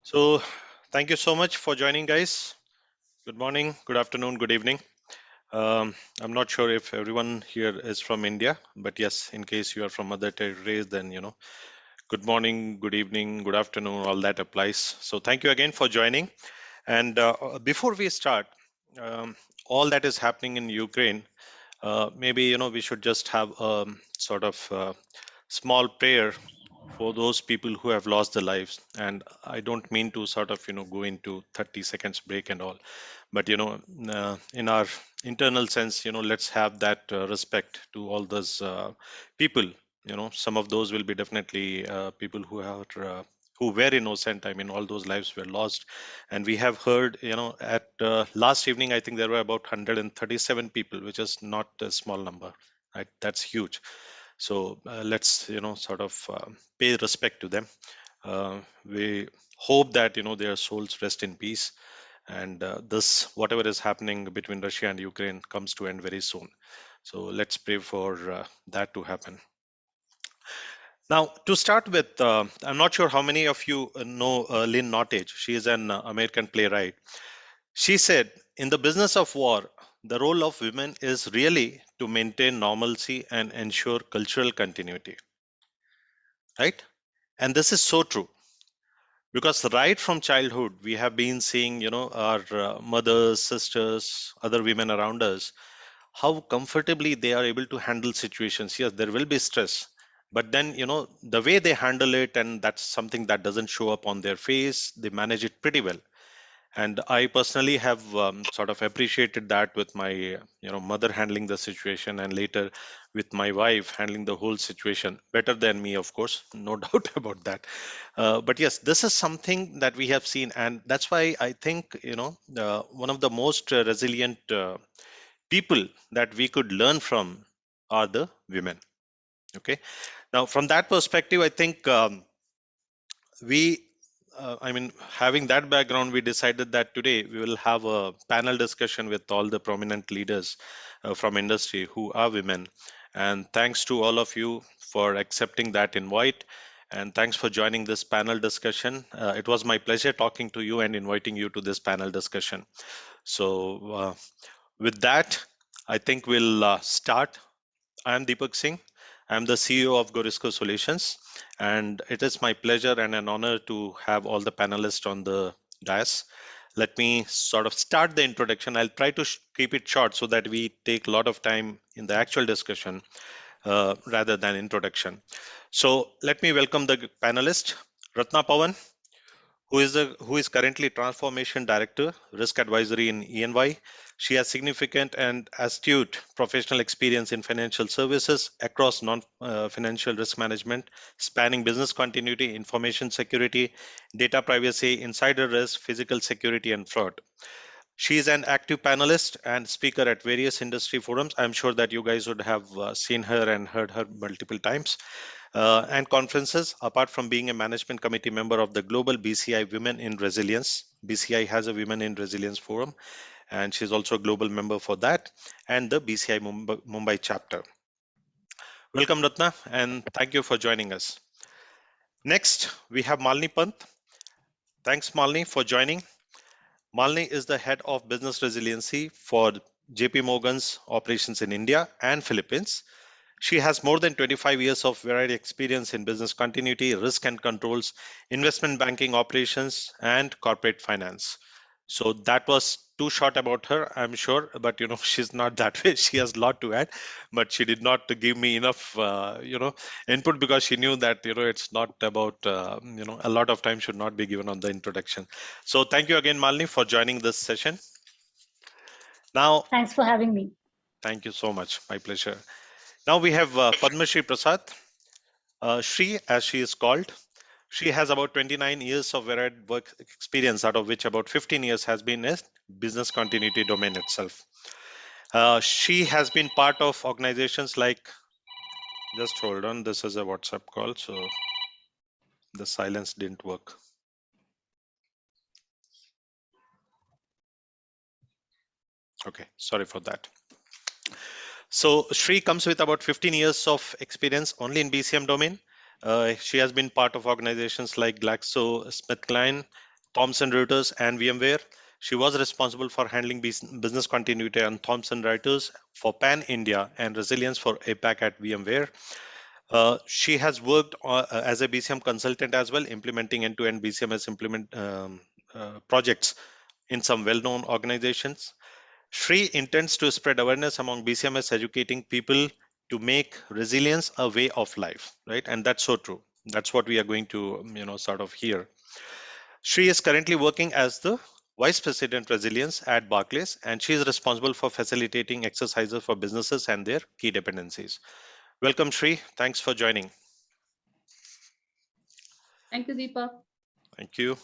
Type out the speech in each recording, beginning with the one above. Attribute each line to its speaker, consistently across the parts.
Speaker 1: So, thank you so much for joining, guys. Good morning, good afternoon, good evening. I'm not sure if everyone here is from India, but yes, in case you are from other territories, then good morning, good evening, good afternoon, all that applies. So, thank you again for joining. And before we start, all that is happening in Ukraine, maybe we should just have a sort of small prayer for those people who have lost their lives. And I don't mean to sort of go into 30 seconds break and all, but in our internal sense, let's have that respect to all those people. Some of those will be definitely people who were innocent. I mean, all those lives were lost. And we have heard, at last evening, I think there were about 137 people, which is not a small number, right? That's huge. So let's sort of pay respect to them. We hope that their souls rest in peace, and this whatever is happening between Russia and Ukraine comes to end very soon. So let's pray for that to happen. Now, to start with, I'm not sure how many of you know Lynn Nottage. She is an American playwright. She said, "In the business of war, the role of women is really to maintain normalcy and ensure cultural continuity." Right? And this is so true because right from childhood, we have been seeing, our mothers, sisters, other women around us, how comfortably they are able to handle situations. Yes, there will be stress, but then, the way they handle it, and that's something that doesn't show up on their face, they manage it pretty well. And I personally have sort of appreciated that with my mother handling the situation, and later with my wife handling the whole situation better than me, of course, no doubt about that. But yes, this is something that we have seen, and that's why I think one of the most resilient people that we could learn from are the women. Okay, now from that perspective, I think we I mean, having that background, we decided that today we will have a panel discussion with all the prominent leaders from industry who are women. And thanks to all of you for accepting that invite, and thanks for joining this panel discussion. It was my pleasure talking to you and inviting you to this panel discussion. So with that, I think we'll start. I am Deepak Singh. I am the CEO of Gorisco Solutions, and it is my pleasure and an honor to have all the panelists on the dais. Let me sort of start the introduction. I'll try to keep it short so that we take a lot of time in the actual discussion rather than introduction. So let me welcome the panelist, Ratna Pawan, who is currently Transformation Director, Risk Advisory in EY. She has significant and astute professional experience in financial services across non-financial risk management, spanning business continuity, information security, data privacy, insider risk, physical security, and fraud. She is an active panelist and speaker at various industry forums. I'm sure that you guys would have seen her and heard her multiple times and conferences. Apart from being a management committee member of the global BCI Women in Resilience, BCI has a Women in Resilience forum, and she's also a global member for that, and the BCI Mumbai chapter. Welcome, Ratna, and thank you for joining us. Next, we have Malini Pant. Thanks, Malini, for joining. Malini is the head of business resiliency for JP Morgan's operations in India and Philippines. She has more than 25 years of varied experience in business continuity, risk and controls, investment banking operations, and corporate finance. So that was too short about her, I'm sure, but she's not that way. She has a lot to add, but she did not give me enough, input because she knew that it's not about, a lot of time should not be given on the introduction. So thank you again, Malini, for joining this session. Now,
Speaker 2: Thanks for having me.
Speaker 1: thank you so much. My pleasure. Now we have Padma Shri Prasad. Shri, as she is called, she has about 29 years of varied work experience, out of which about 15 years has been in business continuity domain itself. She has been part of organizations like, just hold on, this is a WhatsApp call, so the silence didn't work. Okay, sorry for that. So Shri comes with about 15 years of experience only in BCM domain. She has been part of organizations like GlaxoSmithKline, Thomson Reuters, and VMware. She was responsible for handling business continuity on Thomson Reuters for Pan India and Resilience for APAC at VMware. She has worked as a BCM consultant as well, implementing end-to-end BCMS projects in some well-known organizations. Shri intends to spread awareness among BCMS, educating people to make resilience a way of life, right? And that's so true. That's what we are going to, sort of hear. Shri is currently working as the Vice President Resilience at Barclays, and she is responsible for facilitating exercises for businesses and their key dependencies. Welcome, Shri. Thanks for joining.
Speaker 2: Thank you, Deepak.
Speaker 1: Thank you.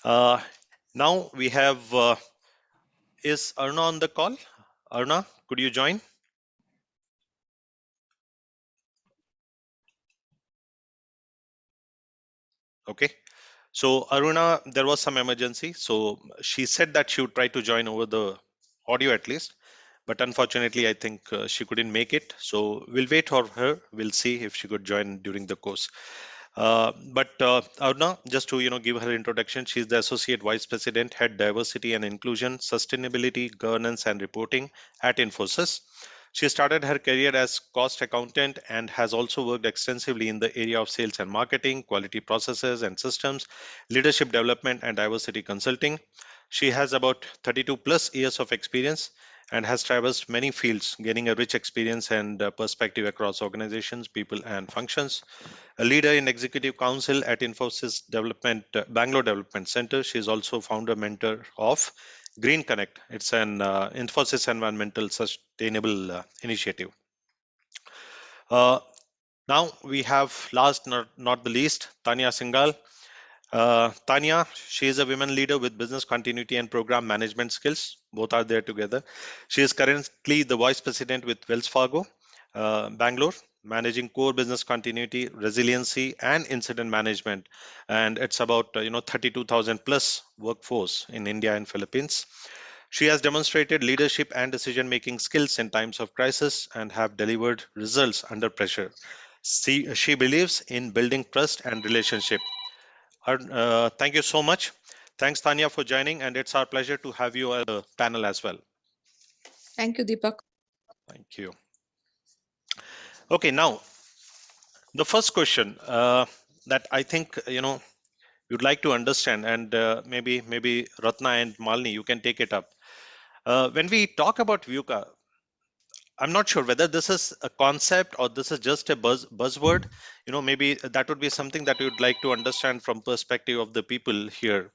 Speaker 1: Now we have, is Aruna on the call? Aruna, could you join? Okay. So Aruna, there was some emergency. So she said that she would try to join over the audio at least, but unfortunately, I think she couldn't make it. So we'll wait for her. We'll see if she could join during the course. But Aruna, just to give her introduction, she's the Associate Vice President, Head Diversity and Inclusion, Sustainability, Governance and Reporting at Infosys. She started her career as cost accountant and has also worked extensively in the area of sales and marketing, quality processes and systems, leadership development, and diversity consulting. She has about 32 plus years of experience and has traversed many fields, gaining a rich experience and perspective across organizations, people, and functions. A leader in executive council at Infosys Bangalore Development Center. She is also founder mentor of Green Connect. It's an Infosys environmental sustainable initiative. Uh, Now we have last not the least, Tanya Singhal. Tanya, she is a women leader with business continuity and program management skills. Both are there together. She is currently the vice president with Wells Fargo, Bangalore, managing core business continuity, resiliency, and incident management. And it's about 32,000 plus workforce in India and Philippines. She has demonstrated leadership and decision-making skills in times of crisis and have delivered results under pressure. She believes in building trust and relationship. Thank you so much. Thanks, Tanya, for joining, and it's our pleasure to have you on the panel as well.
Speaker 2: Thank you, Deepak.
Speaker 1: Thank you. Okay, now the first question that I think you'd like to understand, and maybe Ratna and Malini, you can take it up. When we talk about VUCA, I'm not sure whether this is a concept or this is just a buzzword. Maybe that would be something that you'd like to understand from perspective of the people here.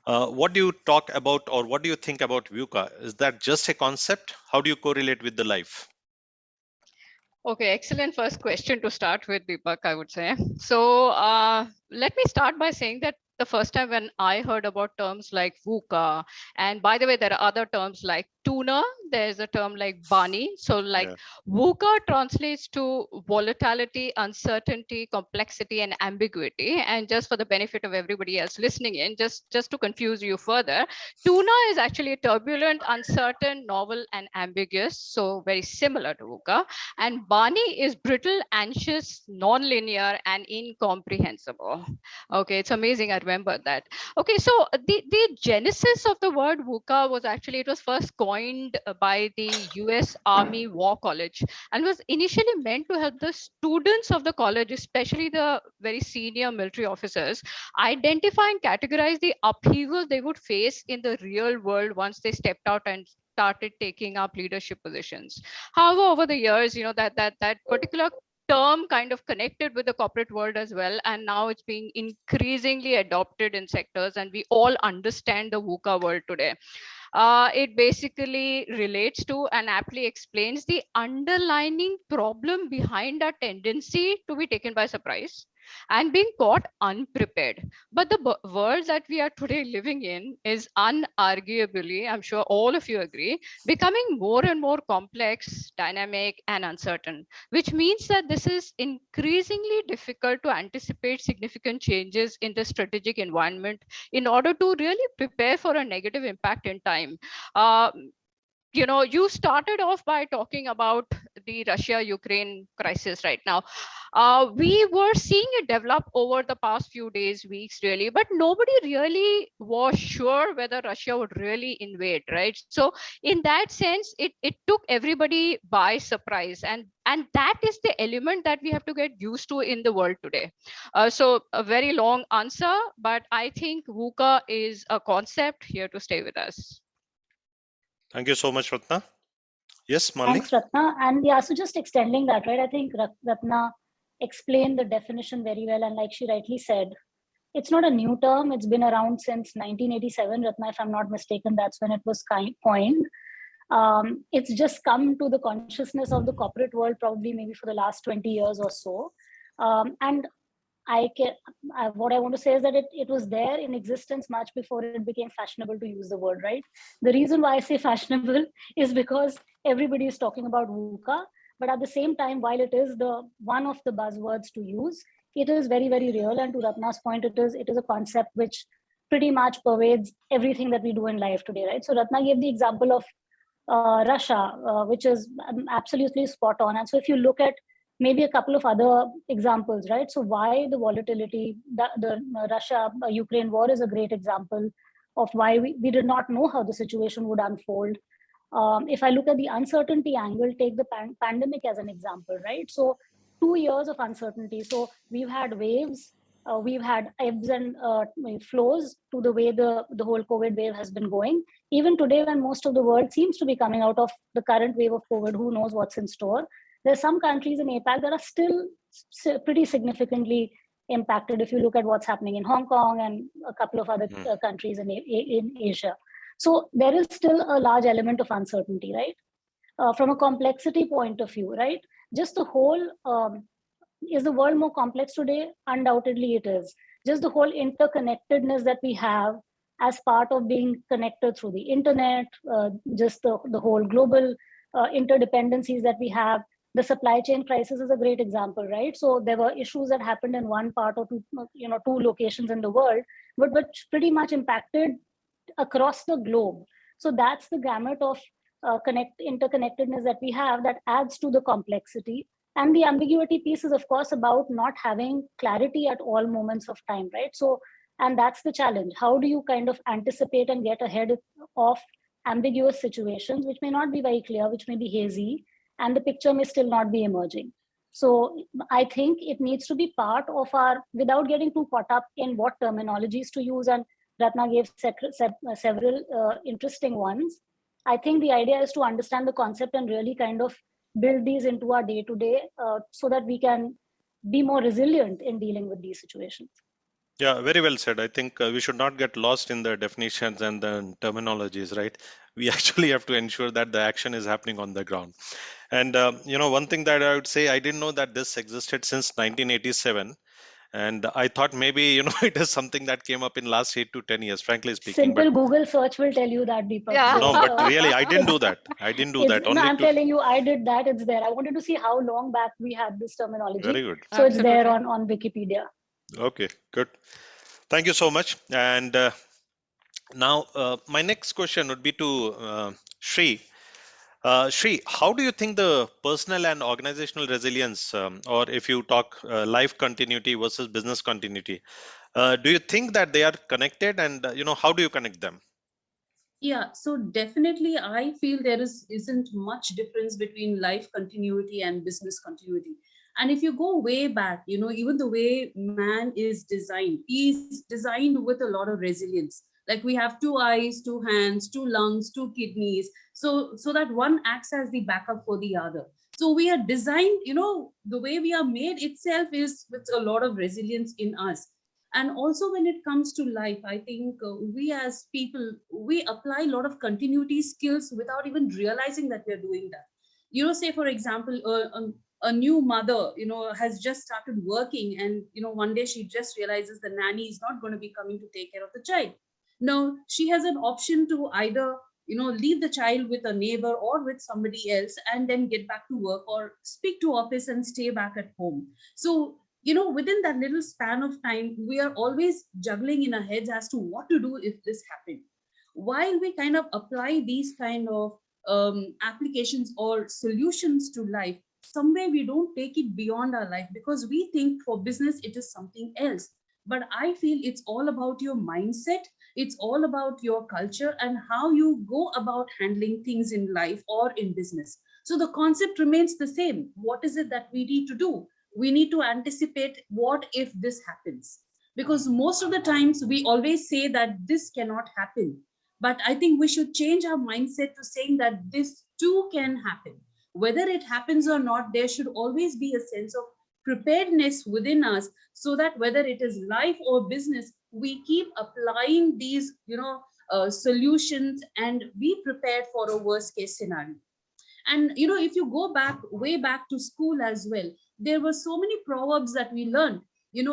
Speaker 1: What do you talk about, or what do you think about VUCA? Is that just a concept? How do you correlate with the life?
Speaker 3: Okay, excellent first question to start with, Deepak, I would say. So let me start by saying that the first time when I heard about terms like VUCA, and by the way, there are other terms like tuna, there's a term like Bani. So like
Speaker 1: Yeah.
Speaker 3: VUCA translates to volatility, uncertainty, complexity, and ambiguity. And just for the benefit of everybody else listening in, just to confuse you further, tuna is actually turbulent, uncertain, novel, and ambiguous. So very similar to VUCA. And Bani is brittle, anxious, non-linear, and incomprehensible. Okay, it's amazing. I remember that. Okay, so the genesis of the word VUCA was actually, it was first coined by the US Army War College and was initially meant to help the students of the college, especially the very senior military officers, identify and categorize the upheaval they would face in the real world once they stepped out and started taking up leadership positions. However, over the years, that particular term kind of connected with the corporate world as well, and now it's being increasingly adopted in sectors, and we all understand the VUCA world today. It basically relates to and aptly explains the underlying problem behind our tendency to be taken by surprise and being caught unprepared. But the world that we are today living in is unarguably, I'm sure all of you agree, becoming more and more complex, dynamic, and uncertain, which means that this is increasingly difficult to anticipate significant changes in the strategic environment in order to really prepare for a negative impact in time. Uh, you started off by talking about the Russia-Ukraine crisis right now. We were seeing it develop over the past few days, weeks, really, but nobody really was sure whether Russia would really invade, right? So in that sense, it took everybody by surprise, and that is the element that we have to get used to in the world today. So a very long answer, but I think VUCA is a concept here to stay with us.
Speaker 1: Thank you so much, Ratna. Yes, Malini?
Speaker 4: Thanks, Ratna. And yeah, so just extending that, right? I think Ratna explained the definition very well. And like she rightly said, it's not a new term. It's been around since 1987, Ratna, if I'm not mistaken. That's when it was coined. It's just come to the consciousness of the corporate world probably maybe for the last 20 years or so. And what I want to say is that it was there in existence much before it became fashionable to use the word, right? The reason why I say fashionable is because everybody is talking about VUCA, but at the same time, while it is the one of the buzzwords to use, it is very, very real. And to Ratna's point, it is a concept which pretty much pervades everything that we do in life today, right? So Ratna gave the example of Russia, which is absolutely spot on. And so if you look at maybe a couple of other examples, right? So why the volatility, the Russia-Ukraine war is a great example of why we did not know how the situation would unfold. If I look at the uncertainty angle, take the pandemic as an example, right? So 2 years of uncertainty. So we've had waves, we've had ebbs and flows to the way the whole COVID wave has been going. Even today, when most of the world seems to be coming out of the current wave of COVID, who knows what's in store? There's some countries in APAC that are still pretty significantly impacted if you look at what's happening in Hong Kong and a couple of other countries in Asia. So there is still a large element of uncertainty, right? From a complexity point of view, right? Just the whole, is the world more complex today? Undoubtedly it is. Just the whole interconnectedness that we have as part of being connected through the internet, just the whole global interdependencies that we have. The supply chain crisis is a great example, right? So there were issues that happened in one part or two locations in the world, but pretty much impacted across the globe. So that's the gamut of interconnectedness that we have that adds to the complexity. And the ambiguity piece is, of course, about not having clarity at all moments of time, right? So, and that's the challenge. How do you kind of anticipate and get ahead of ambiguous situations, which may not be very clear, which may be hazy, and the picture may still not be emerging. So I think it needs to be part of our, without getting too caught up in what terminologies to use, and Ratna gave several interesting ones. I think the idea is to understand the concept and really kind of build these into our day-to-day so that we can be more resilient in dealing with these situations.
Speaker 1: Yeah, very well said. I think we should not get lost in the definitions and the terminologies, right? We actually have to ensure that the action is happening on the ground. And one thing that I would say, I didn't know that this existed since 1987, and I thought maybe it is something that came up in last 8 to 10 years, frankly speaking.
Speaker 4: Simple
Speaker 1: But
Speaker 4: Google search will tell you that, Deepak.
Speaker 3: Yeah.
Speaker 4: So,
Speaker 1: no, but really, I didn't do that. I didn't do that.
Speaker 4: no,
Speaker 1: Only
Speaker 4: I'm
Speaker 1: to
Speaker 4: telling you, I did that. It's there. I wanted to see how long back we had this terminology.
Speaker 1: very good.
Speaker 4: So it's there
Speaker 3: Absolutely.
Speaker 4: on Wikipedia.
Speaker 1: Okay, good. Thank you so much. And now my next question would be to Shri. Shri, how do you think the personal and organizational resilience, or if you talk life continuity versus business continuity, do you think that they are connected, and how do you connect them?
Speaker 2: Yeah, so definitely I feel there isn't much difference between life continuity and business continuity. And if you go way back, even the way man is designed, he's designed with a lot of resilience. Like we have 2 eyes, 2 hands, 2 lungs, 2 kidneys, so that one acts as the backup for the other. So we are designed, the way we are made itself is with a lot of resilience in us. And also when it comes to life, I think we as people, we apply a lot of continuity skills without even realizing that we're doing that. Say for example, a new mother has just started working, and one day she just realizes the nanny is not going to be coming to take care of the child. Now she has an option to either leave the child with a neighbor or with somebody else and then get back to work, or speak to office and stay back at home. So within that little span of time, we are always juggling in our heads as to what to do if this happened. While we kind of apply these kind of applications or solutions to life, somewhere we don't take it beyond our life, because we think for business it is something else. But I feel it's all about your mindset, it's all about your culture and how you go about handling things in life or in business. So the concept remains the same. What is it that we need to do? We need to anticipate what if this happens, because most of the times we always say that this cannot happen, but I think we should change our mindset to saying that this too can happen. Whether it happens or not, there should always be a sense of preparedness within us, so that whether it is life or business, we keep applying these, solutions and be prepared for a worst case scenario. And if you go back, way back to school as well, there were so many proverbs that we learned.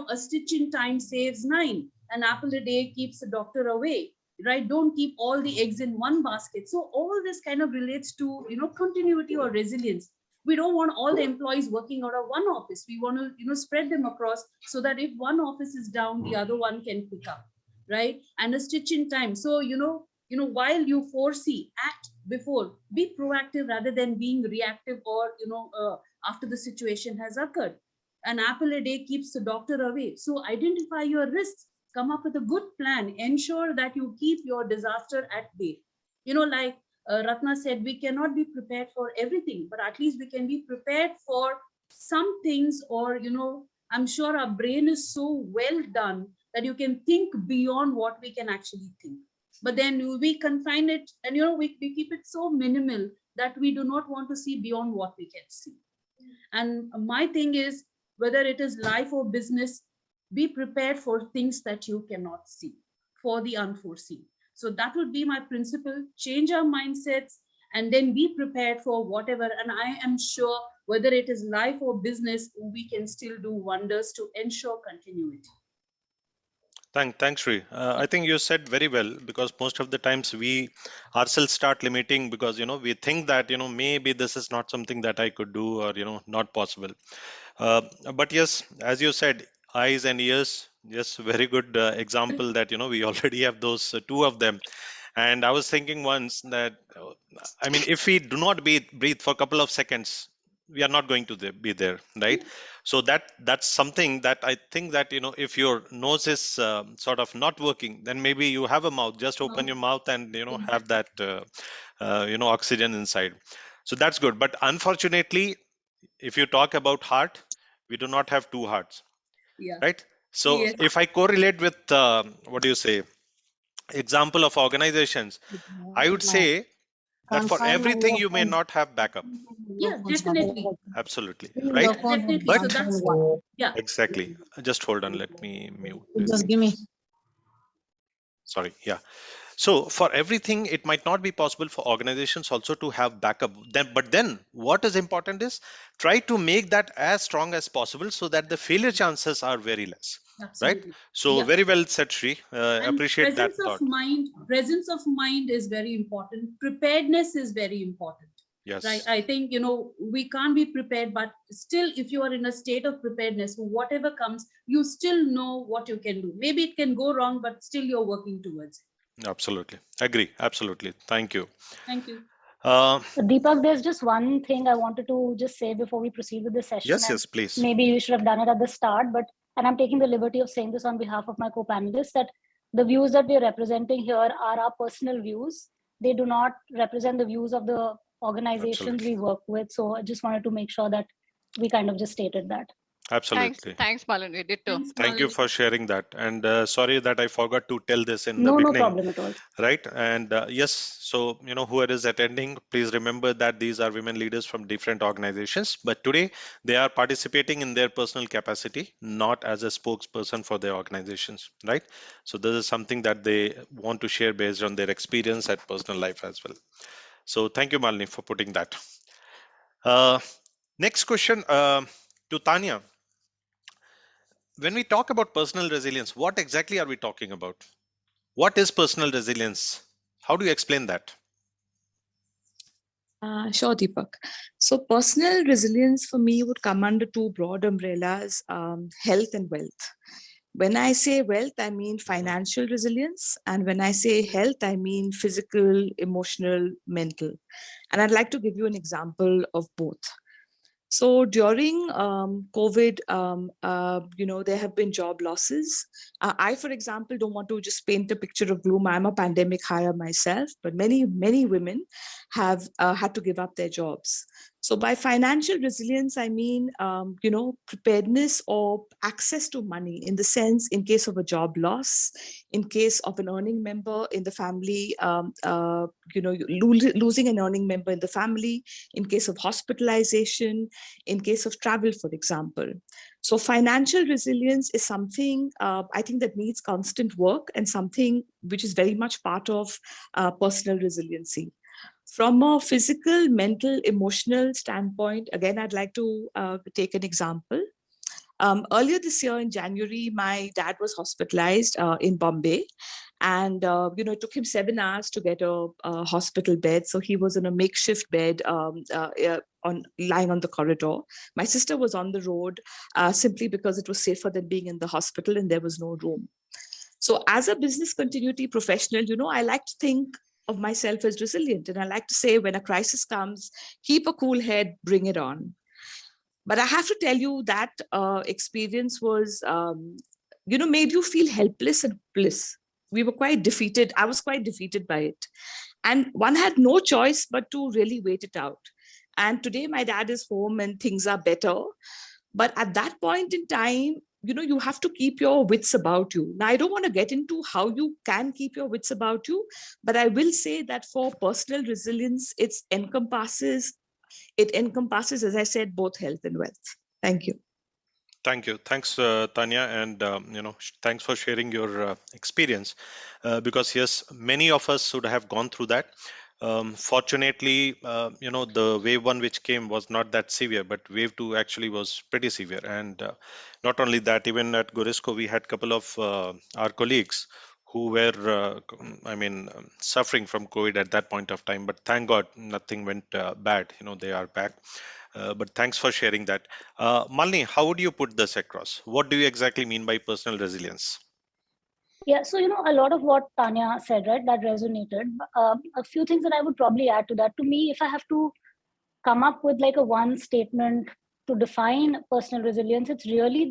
Speaker 2: A stitch in time saves nine, an apple a day keeps the doctor away, right? Don't keep all the eggs in one basket. So all this kind of relates to continuity or resilience. We don't want all the employees working out of one office. We want to spread them across, so that if one office is down, the other one can pick up, right? And a stitch in time. So while you foresee, act before, be proactive rather than being reactive, or after the situation has occurred. An apple a day keeps the doctor away. So identify your risks, come up with a good plan, ensure that you keep your disaster at bay. Like Ratna said, we cannot be prepared for everything, but at least we can be prepared for some things. Or I'm sure our brain is so well done that you can think beyond what we can actually think. But then we confine it, and we keep it so minimal that we do not want to see beyond what we can see. And my thing is, whether it is life or business, be prepared for things that you cannot see, for the unforeseen. So that would be my principle: change our mindsets and then be prepared for whatever. And I am sure whether it is life or business, we can still do wonders to ensure continuity.
Speaker 1: Thanks, Sri. I think you said very well, because most of the times we ourselves start limiting, because we think that maybe this is not something that I could do, or not possible. Uh, but yes, as you said, eyes and ears. Yes, very good example that we already have those two of them. And I was thinking once that, I mean, if we do not breathe for a couple of seconds, we are not going to be there, right? So that's something that I think that if your nose is sort of not working, then maybe you have a mouth. Just open your mouth and have that oxygen inside. So that's good. But unfortunately, if you talk about heart, we do not have two hearts,
Speaker 2: Yeah.
Speaker 1: right? So
Speaker 2: Yes.
Speaker 1: if I correlate with what do you say, example of organizations, I would say that for everything you may not have backup.
Speaker 2: Yeah, definitely.
Speaker 1: Absolutely,
Speaker 2: Yeah,
Speaker 1: right?
Speaker 2: definitely. So
Speaker 1: But
Speaker 2: that's, yeah.
Speaker 1: exactly, just hold on, let me mute this.
Speaker 5: Just give me.
Speaker 1: Sorry, yeah. So for everything, it might not be possible for organizations also to have backup. But then what is important is try to make that as strong as possible, so that the failure chances are very less, right?
Speaker 2: Absolutely.
Speaker 1: So
Speaker 2: Yeah.
Speaker 1: very well said, Shri.
Speaker 2: And
Speaker 1: Appreciate that thought.
Speaker 2: presence of mind is very important. Preparedness is very important. Right.
Speaker 1: Yes,
Speaker 2: I think, we can't be prepared, but still, if you are in a state of preparedness, whatever comes, you still know what you can do. Maybe it can go wrong, but still you're working towards it.
Speaker 1: absolutely. Agree. Absolutely. Thank you.
Speaker 2: Thank you.
Speaker 1: Uh,
Speaker 4: Deepak, there's just one thing I wanted to just say before we proceed with the session,
Speaker 1: yes,
Speaker 4: and
Speaker 1: yes, please.
Speaker 4: maybe we should have done it at the start, but and I'm taking the liberty of saying this on behalf of my co-panelists, that the views that we're representing here are our personal views. They do not represent the views of the organizations
Speaker 1: Absolutely.
Speaker 4: we work with. So I just wanted to make sure that we kind of just stated that.
Speaker 1: Absolutely.
Speaker 3: Thanks, Malini. Ditto.
Speaker 2: Thanks,
Speaker 1: Thank you
Speaker 2: Malini.
Speaker 1: for sharing that. And sorry that I forgot to tell this in the
Speaker 4: No, no
Speaker 1: beginning,
Speaker 4: problem at all.
Speaker 1: right? And yes, so whoever is attending, please remember that these are women leaders from different organizations, but today they are participating in their personal capacity, not as a spokesperson for their organizations, right? So this is something that they want to share based on their experience and personal life as well. So thank you, Malini, for putting that. Uh, Next question to Tanya. When we talk about personal resilience, what exactly are we talking about? What is personal resilience? How do you explain that?
Speaker 5: Sure, Deepak. So, personal resilience for me would come under two broad umbrellas, health and wealth. When I say wealth, I mean financial resilience. And when I say health, I mean physical, emotional, mental. And I'd like to give you an example of both. So during COVID, there have been job losses. I, for example, don't want to just paint a picture of gloom. I'm a pandemic hire myself, but many, many women have had to give up their jobs. So by financial resilience, I mean, preparedness or access to money in the sense in case of a job loss, in case of an earning member in the family, losing an earning member in the family, in case of hospitalization, in case of travel, for example. So financial resilience is something I think that needs constant work and something which is very much part of personal resiliency. From a physical, mental, emotional standpoint, again, I'd like to take an example. Earlier this year in January, my dad was hospitalized in Bombay. And, it took him 7 hours to get a hospital bed. So he was in a makeshift bed lying on the corridor. My sister was on the road simply because it was safer than being in the hospital and there was no room. So as a business continuity professional, I like to think of myself as resilient. And I like to say, when a crisis comes, keep a cool head, bring it on. But I have to tell you that experience was, made you feel helpless and hopeless. We were quite defeated. I was quite defeated by it. And one had no choice but to really wait it out. And today my dad is home and things are better. But at that point in time, you have to keep your wits about you. Now, I don't want to get into how you can keep your wits about you, but I will say that for personal resilience, it encompasses, as I said, both health and wealth. Thank you.
Speaker 1: Thank you. Thanks, Tanya, and thanks for sharing your experience. Because yes, many of us should have gone through that. Fortunately, the wave one which came was not that severe, but wave two actually was pretty severe. And not only that, even at Gorisco, we had a couple of our colleagues who were, suffering from COVID at that point of time. But thank God, nothing went bad. They are back. But thanks for sharing that. Malini, how would you put this across? What do you exactly mean by personal resilience?
Speaker 4: Yeah, so a lot of what Tanya said, right, that resonated. A few things that I would probably add to that. To me, if I have to come up with like a one statement to define personal resilience, it's really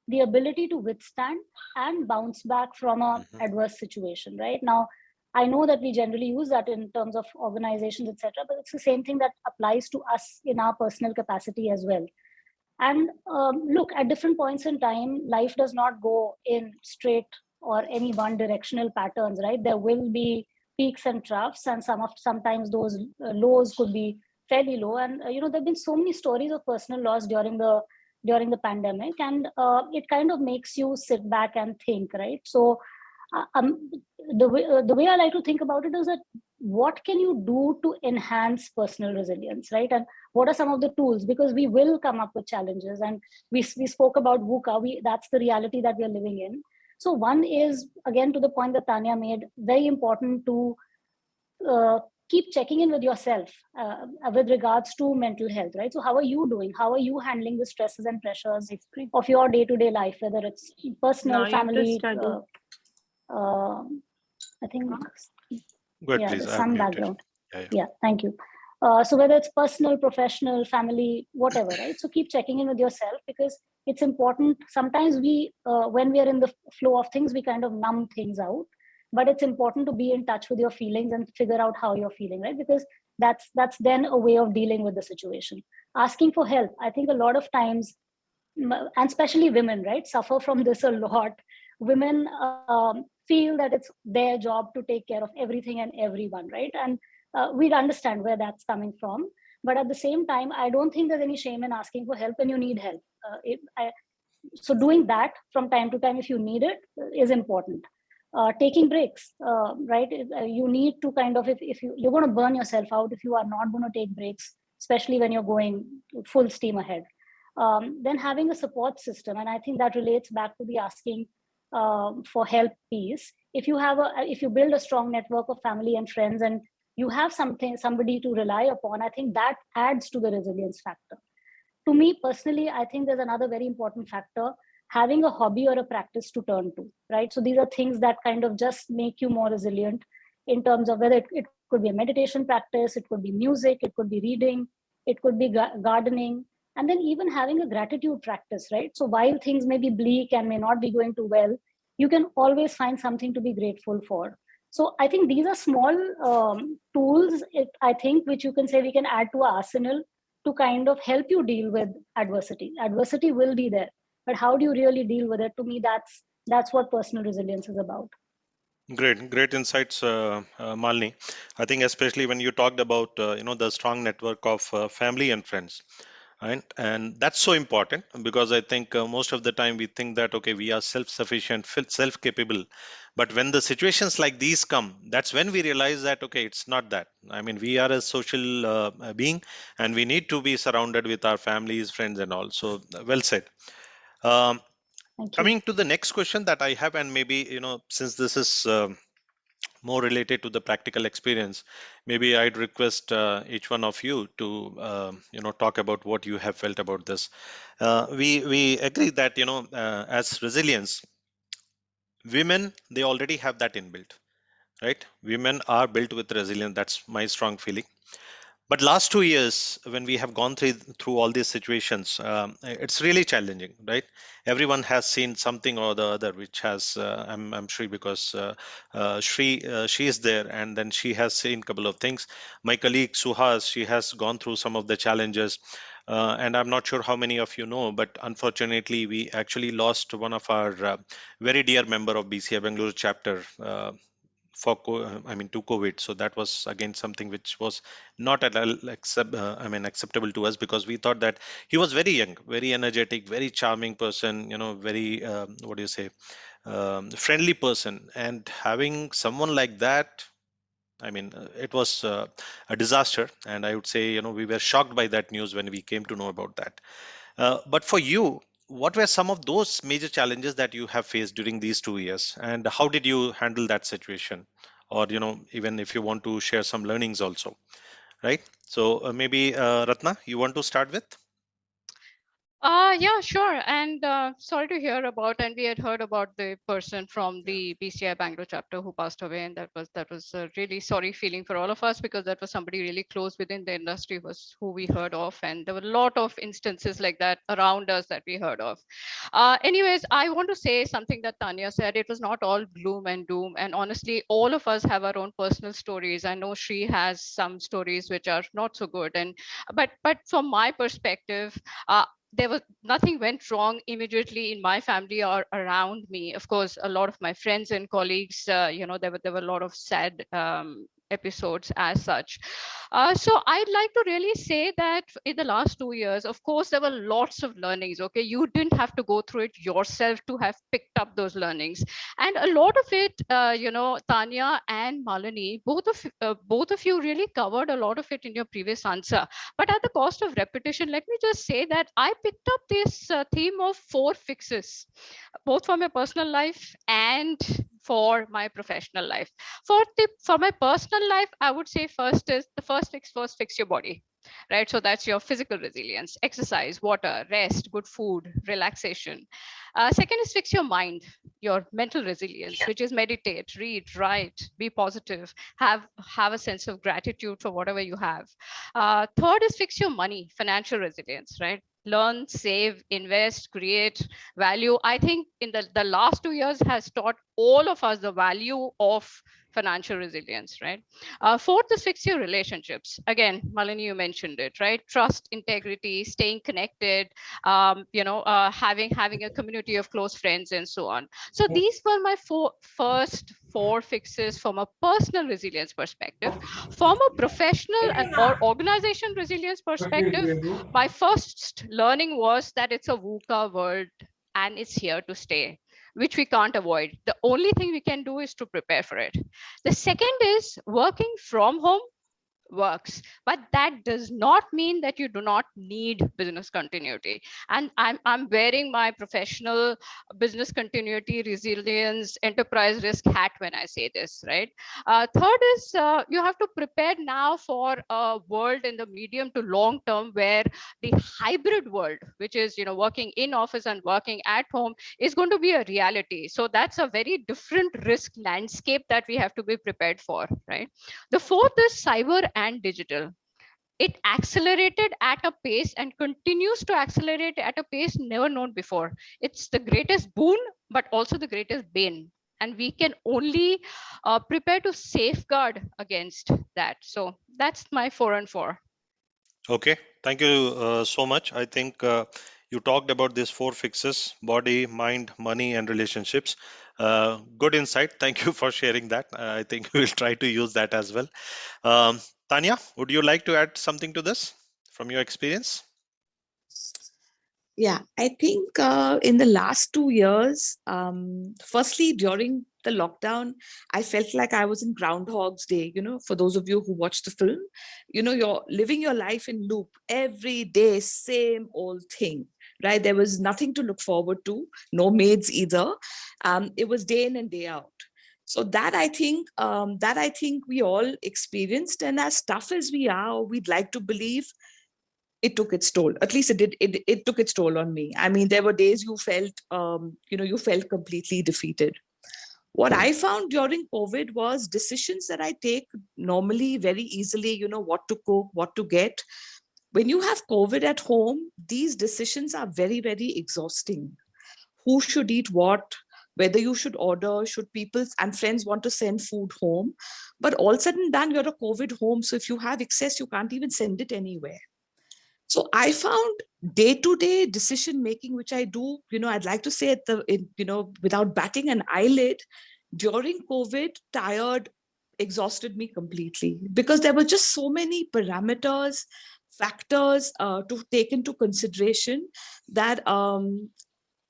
Speaker 4: the ability to withstand and bounce back from a adverse situation. Right now, I know that we generally use that in terms of organizations, etc., but it's the same thing that applies to us in our personal capacity as well. And look, at different points in time, life does not go in straight or any one directional patterns, right? There will be peaks and troughs, and sometimes those lows could be fairly low. And there've been so many stories of personal loss during the pandemic, and it kind of makes you sit back and think, right? So the way I like to think about it is that what can you do to enhance personal resilience, right? And what are some of the tools? Because we will come up with challenges, and we spoke about VUCA. That's the reality that we are living in. So one is, again, to the point that Tanya made, very important to keep checking in with yourself with regards to mental health, right? So how are you doing? How are you handling the stresses and pressures of your day-to-day life, whether it's personal, family, I think,
Speaker 1: Go ahead,
Speaker 4: yeah,
Speaker 1: please.
Speaker 4: there's
Speaker 1: I have
Speaker 4: some
Speaker 1: muted.
Speaker 4: background.
Speaker 1: Yeah.
Speaker 4: Yeah, thank you. So whether it's personal, professional, family, whatever, right? So keep checking in with yourself, because it's important. Sometimes when we are in the flow of things, we kind of numb things out. But it's important to be in touch with your feelings and figure out how you're feeling, right? Because that's then a way of dealing with the situation. Asking for help. I think a lot of times, and especially women, right, suffer from this a lot. Women feel that it's their job to take care of everything and everyone, right? And we understand where that's coming from. But at the same time, I don't think there's any shame in asking for help when you need help. So doing that from time to time, if you need it, is important. Taking breaks, right? You need to kind of, if you're going to burn yourself out if you are not going to take breaks, especially when you're going full steam ahead. Then having a support system, and I think that relates back to the asking for help piece. If you build a strong network of family and friends, and you have somebody to rely upon, I think that adds to the resilience factor. To me personally, I think there's another very important factor: having a hobby or a practice to turn to, right? So these are things that kind of just make you more resilient in terms of whether it could be a meditation practice, it could be music, it could be reading, it could be gardening, and then even having a gratitude practice, right? So while things may be bleak and may not be going too well, you can always find something to be grateful for. So I think these are small tools, I think, which you can say we can add to our arsenal to kind of help you deal with adversity. Adversity will be there, but how do you really deal with it? To me, that's what personal resilience is about.
Speaker 1: Great insights, Malini. I think especially when you talked about the strong network of family and friends, right? And that's so important because I think most of the time we think that okay, we are self-sufficient, self-capable, but when the situations like these come, that's when we realize that okay, it's not that. I mean, we are a social being, and we need to be surrounded with our families, friends, and all. So well said. Um,
Speaker 4: Thank you.
Speaker 1: Coming to the next question that I have, and maybe since this is more related to the practical experience, maybe I'd request each one of you to talk about what you have felt about this. We agree that as resilience, women, they already have that inbuilt, right? Women are built with resilience. That's my strong feeling. But last 2 years, when we have gone through all these situations, it's really challenging, right? Everyone has seen something or the other, which has I'm sure because she is there, and then she has seen a couple of things. My colleague Suhas, she has gone through some of the challenges, and I'm not sure how many of you know, but unfortunately, we actually lost one of our very dear member of BCI Bangalore chapter. I mean, to COVID. So that was again something which was not at all acceptable to us, because we thought that he was very young, very energetic, very charming person, very what do you say, friendly person, and having someone like that. I mean, it was a disaster, and I would say, we were shocked by that news when we came to know about that. But for you, what were some of those major challenges that you have faced during these 2 years, and how did you handle that situation? Or, even if you want to share some learnings also, right? So maybe Ratna, you want to start with?
Speaker 3: Yeah, sure. And sorry to hear about, and we had heard about the person from the BCI Bangalore chapter who passed away, and that was a really sorry feeling for all of us, because that was somebody really close within the industry, was who we heard of, and there were a lot of instances like that around us that we heard of. Anyways, I want to say something that Tanya said. It was not all gloom and doom, and honestly, all of us have our own personal stories. I know she has some stories which are not so good, and but from my perspective, there was nothing went wrong immediately in my family or around me. Of course, a lot of my friends and colleagues, there were a lot of sad episodes as such. So I'd like to really say that in the last 2 years, of course, there were lots of learnings. Okay, you didn't have to go through it yourself to have picked up those learnings, and a lot of it, Tanya and Malini, both of you really covered a lot of it in your previous answer. But at the cost of repetition, let me just say that I picked up this theme of 4 fixes, both for my personal life and for my professional life. For my personal life, I would say first fix your body. Right. So that's your physical resilience, exercise, water, rest, good food, relaxation. Second is fix your mind, your mental resilience, which is meditate, read, write, be positive, have a sense of gratitude for whatever you have. Third is fix your money, financial resilience, right? Learn, save, invest, create value. I think in the last 2 years has taught all of us the value of financial resilience, right? Fourth is fix your relationships. Again, Malini, you mentioned it, right? Trust, integrity, staying connected, having a community of close friends, and so on. So these were my first 4 fixes from a personal resilience perspective. From a professional or organization resilience perspective, my first learning was that it's a VUCA world and it's here to stay, which we can't avoid. The only thing we can do is to prepare for it. The second is working from home works, but that does not mean that you do not need business continuity. And I'm wearing my professional business continuity, resilience, enterprise risk hat when I say this, right? Third is you have to prepare now for a world in the medium to long term where the hybrid world, which is working in office and working at home, is going to be a reality. So that's a very different risk landscape that we have to be prepared for, right? The fourth is cyber and digital. It accelerated at a pace and continues to accelerate at a pace never known before. It's the greatest boon, but also the greatest bane. And we can only prepare to safeguard against that. So that's my 4 and 4.
Speaker 1: Okay, thank you so much. I think you talked about these four fixes: body, mind, money, and relationships. Good insight. Thank you for sharing that. I think we'll try to use that as well. Um, Tanya, would you like to add something to this from your experience?
Speaker 5: Yeah, I think in the last 2 years, firstly, during the lockdown, I felt like I was in Groundhog's Day. For those of you who watch the film, you're living your life in loop every day, same old thing, right? There was nothing to look forward to, no maids either. It was day in and day out. So that I think we all experienced, and as tough as we are, we'd like to believe it took its toll. At least it did. It took its toll on me. I mean, there were days you felt completely defeated. What I found during COVID was decisions that I take normally very easily, what to cook, what to get. When you have COVID at home, these decisions are very, very exhausting. Who should eat what? Whether you should order, should people and friends want to send food home? But all said and done, you're a COVID home. So if you have excess, you can't even send it anywhere. So I found day-to-day decision making, which I do, I'd like to say without batting an eyelid, during COVID, exhausted me completely, because there were just so many parameters, factors to take into consideration that,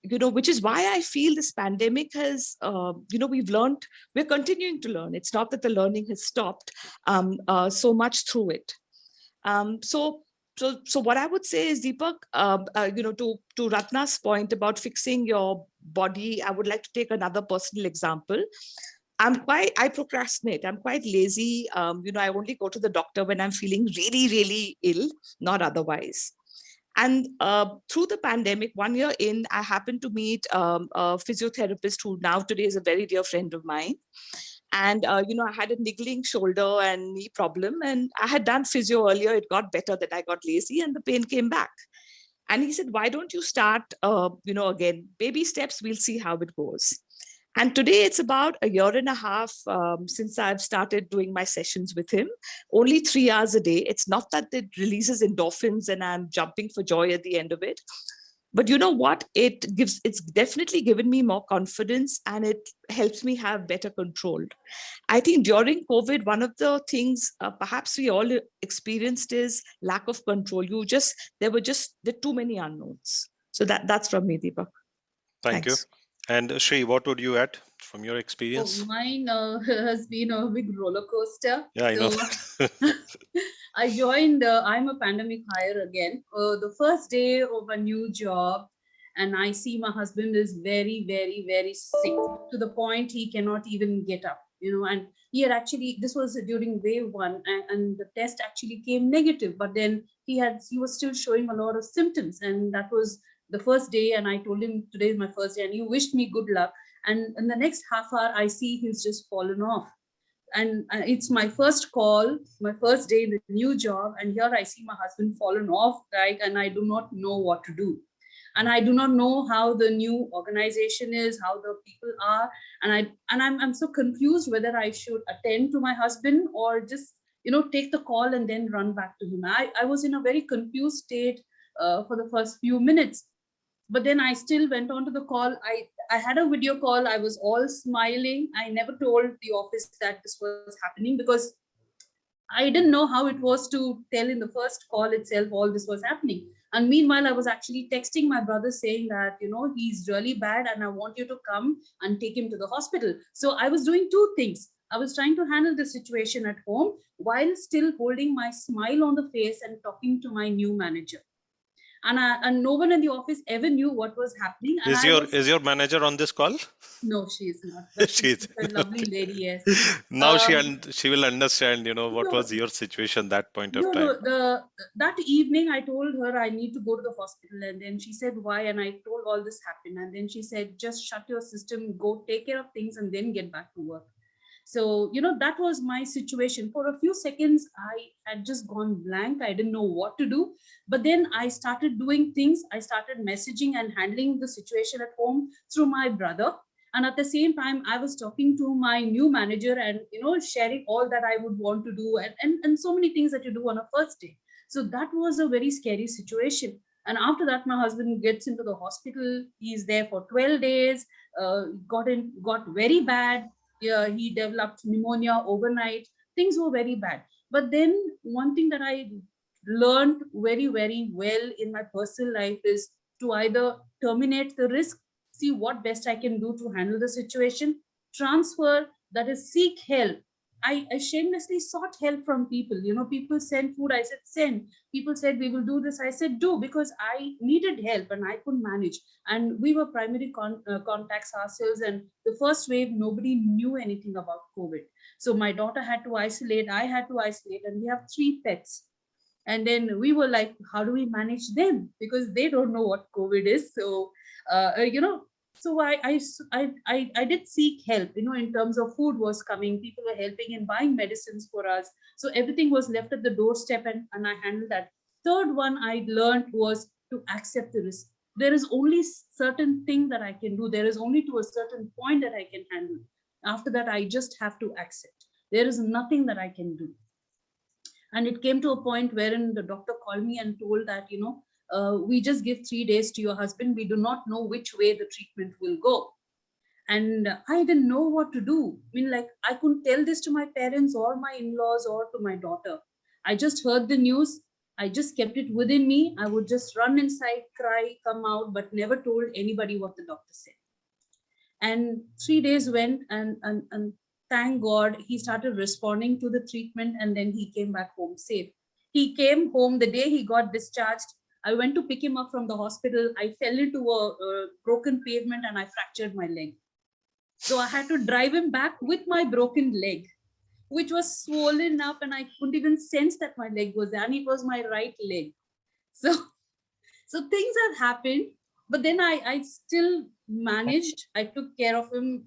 Speaker 5: which is why I feel this pandemic has, we're continuing to learn. It's not that the learning has stopped so much through it. So what I would say is, Deepak, to Ratna's point about fixing your body, I would like to take another personal example. I procrastinate. I'm quite lazy. I only go to the doctor when I'm feeling really, really ill, not otherwise. And through the pandemic, 1 year in, I happened to meet a physiotherapist who now today is a very dear friend of mine. And, I had a niggling shoulder and knee problem, and I had done physio earlier. It got better, then I got lazy and the pain came back. And he said, why don't you start, again, baby steps, we'll see how it goes. And today it's about a year and a half since I've started doing my sessions with him, only 3 hours a day. It's not that it releases endorphins and I'm jumping for joy at the end of it. But you know what? It's definitely given me more confidence, and it helps me have better control. I think during COVID, one of the things perhaps we all experienced is lack of control. There were too many unknowns. So that's from me, Deepak.
Speaker 1: Thank you.
Speaker 5: Thanks.
Speaker 1: And Shri, what would you add from your
Speaker 2: Oh,
Speaker 1: experience?
Speaker 2: mine has been a big roller coaster.
Speaker 1: Yeah, I know.
Speaker 2: So I joined, I'm a pandemic hire again. The first day of a new job, and I see my husband is very, very, very sick to the point he cannot even get up, and he had actually, this was during wave one, and the test actually came negative, but then he was still showing a lot of symptoms. And that was the first day. And I told him, today is my first day, and he wished me good luck. And in the next half hour, I see he's just fallen off. And it's my first call, my first day in the new job, and here I see my husband fallen off, right? And I do not know what to do, and I do not know how the new organization is, how the people are, and I'm so confused whether I should attend to my husband or just take the call and then run back to him. I was in a very confused state for the first few minutes, but then I still went on to the call. I had a video call. I was all smiling. I never told the office that this was happening, because I didn't know how it was to tell in the first call itself all this was happening. And meanwhile, I was actually texting my brother saying that, he's really bad and I want you to come and take him to the hospital. So I was doing two things. I was trying to handle the situation at home while still holding my smile on the face and talking to my new manager. And no one in the office ever knew what was happening. And
Speaker 1: Is
Speaker 2: I
Speaker 1: your
Speaker 2: was,
Speaker 1: is your manager on this call?
Speaker 2: no, she is not, but she's
Speaker 1: She's
Speaker 2: a lovely
Speaker 1: okay.
Speaker 2: lady. Yes.
Speaker 1: Now
Speaker 2: Um,
Speaker 1: she will understand, what
Speaker 2: no,
Speaker 1: was your situation that point of
Speaker 2: no,
Speaker 1: time.
Speaker 2: no. That evening, I told her I need to go to the hospital, and then she said why, and I told all this happened, and then she said just shut your system, go take care of things, and then get back to work. So that was my situation. For a few seconds, I had just gone blank. I didn't know what to do, but then I started doing things. I started messaging and handling the situation at home through my brother, and at the same time I was talking to my new manager and sharing all that I would want to do, and so many things that you do on a first day. So that was a very scary situation. And after that, my husband gets into the hospital. He's there for 12 days. Got very bad. Yeah, he developed pneumonia overnight. Things were very bad. But then one thing that I learned very, very well in my personal life is to either terminate the risk, see what best I can do to handle the situation, transfer, that is, seek help. I shamelessly sought help from people. People sent food, I said send. People said we will do this, I said do, because I needed help and I couldn't manage. And we were primary contacts ourselves. And the first wave, nobody knew anything about COVID. So my daughter had to isolate, I had to isolate, and we have 3 pets. And then we were like, how do we manage them, because they don't know what COVID is. So so I did seek help. In terms of food was coming, people were helping in buying medicines for us. So everything was left at the doorstep, and I handled that. Third one I learned was to accept the risk. There is only certain thing that I can do. There is only to a certain point that I can handle. After that, I just have to accept. There is nothing that I can do. And it came to a point wherein the doctor called me and told that we just give 3 days to your husband. We do not know which way the treatment will go. And I didn't know what to do. I mean, like, I couldn't tell this to my parents or my in-laws or to my daughter. I just heard the news. I just kept it within me. I would just run inside, cry, come out, but never told anybody what the doctor said. And 3 days went, and thank God he started responding to the treatment, and then he came back home safe. He came home the day he got discharged. I went to pick him up from the hospital. I fell into a broken pavement and I fractured my leg. So I had to drive him back with my broken leg, which was swollen up, and I couldn't even sense that my leg was there, and it was my right leg. So so things have happened, but then I still managed. I took care of him.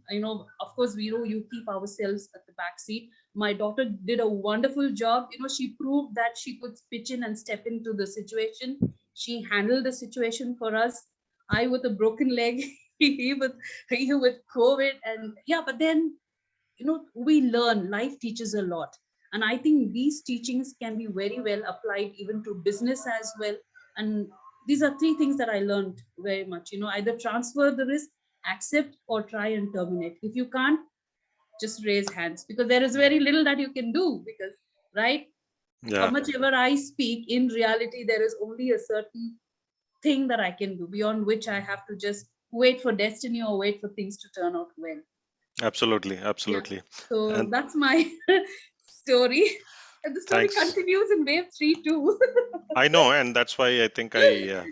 Speaker 2: Of course, you keep ourselves at the back seat. My daughter did a wonderful job. She proved that she could pitch in and step into the situation. She handled the situation for us. I with a broken leg, he with COVID, and yeah. But then we learn. Life teaches a lot, and I think these teachings can be very well applied even to business as well. And these are 3 things that I learned very much. Either transfer the risk, accept, or try and terminate. If you can't, just raise hands, because there is very little that you can do. Because, right, how
Speaker 1: Yeah,
Speaker 2: much ever I speak, in reality there is only a certain thing that I can do, beyond which I have to just wait for destiny or wait for things to turn out well.
Speaker 1: absolutely,
Speaker 2: Yeah.
Speaker 1: absolutely.
Speaker 2: So
Speaker 1: And
Speaker 2: that's my story. And the story
Speaker 1: thanks.
Speaker 2: continues in wave 3 too.
Speaker 1: I know, and that's why I think
Speaker 2: Yes.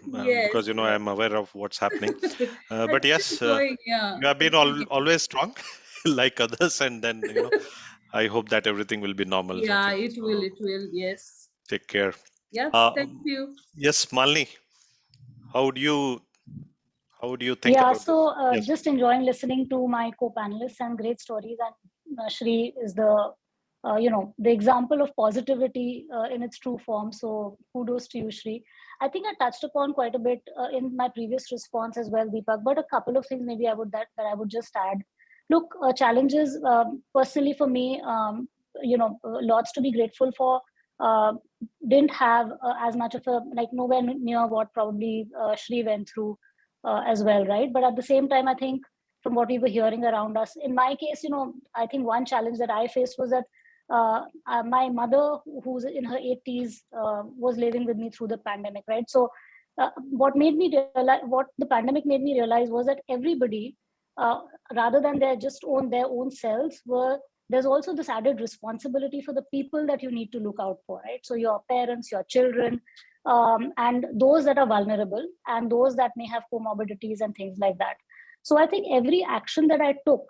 Speaker 1: because I'm aware of what's happening.
Speaker 2: And
Speaker 1: But
Speaker 2: still
Speaker 1: yes,
Speaker 2: going, yeah.
Speaker 1: you have been
Speaker 2: It's still
Speaker 1: always strong, like others, and then I hope that everything will be normal.
Speaker 2: yeah,
Speaker 1: Okay, so
Speaker 2: it will, yes.
Speaker 1: take care.
Speaker 2: Yes,
Speaker 1: Uh,
Speaker 2: thank you.
Speaker 1: yes, Malini, how do you how do you think
Speaker 4: Yeah,
Speaker 1: about this?
Speaker 4: so
Speaker 1: Yes.
Speaker 4: just enjoying listening to my co-panelists and great stories. And Shri is the, the example of positivity in its true form. So kudos to you, Shri. I think I touched upon quite a bit in my previous response as well, Deepak. But a couple of things maybe that I would just add. Look, challenges personally for me, lots to be grateful for. Uh, didn't have as much of a, like, nowhere near what probably Shri went through as well, right? But at the same time, I think from what we were hearing around us, in my case, I think one challenge that I faced was that my mother, who's in her 80s, was living with me through the pandemic, right? So what the pandemic made me realize was that everybody, uh, rather than their own selves, were there's also this added responsibility for the people that you need to look out for, right? So your parents, your children, and those that are vulnerable, and those that may have comorbidities and things like that. So I think every action that I took,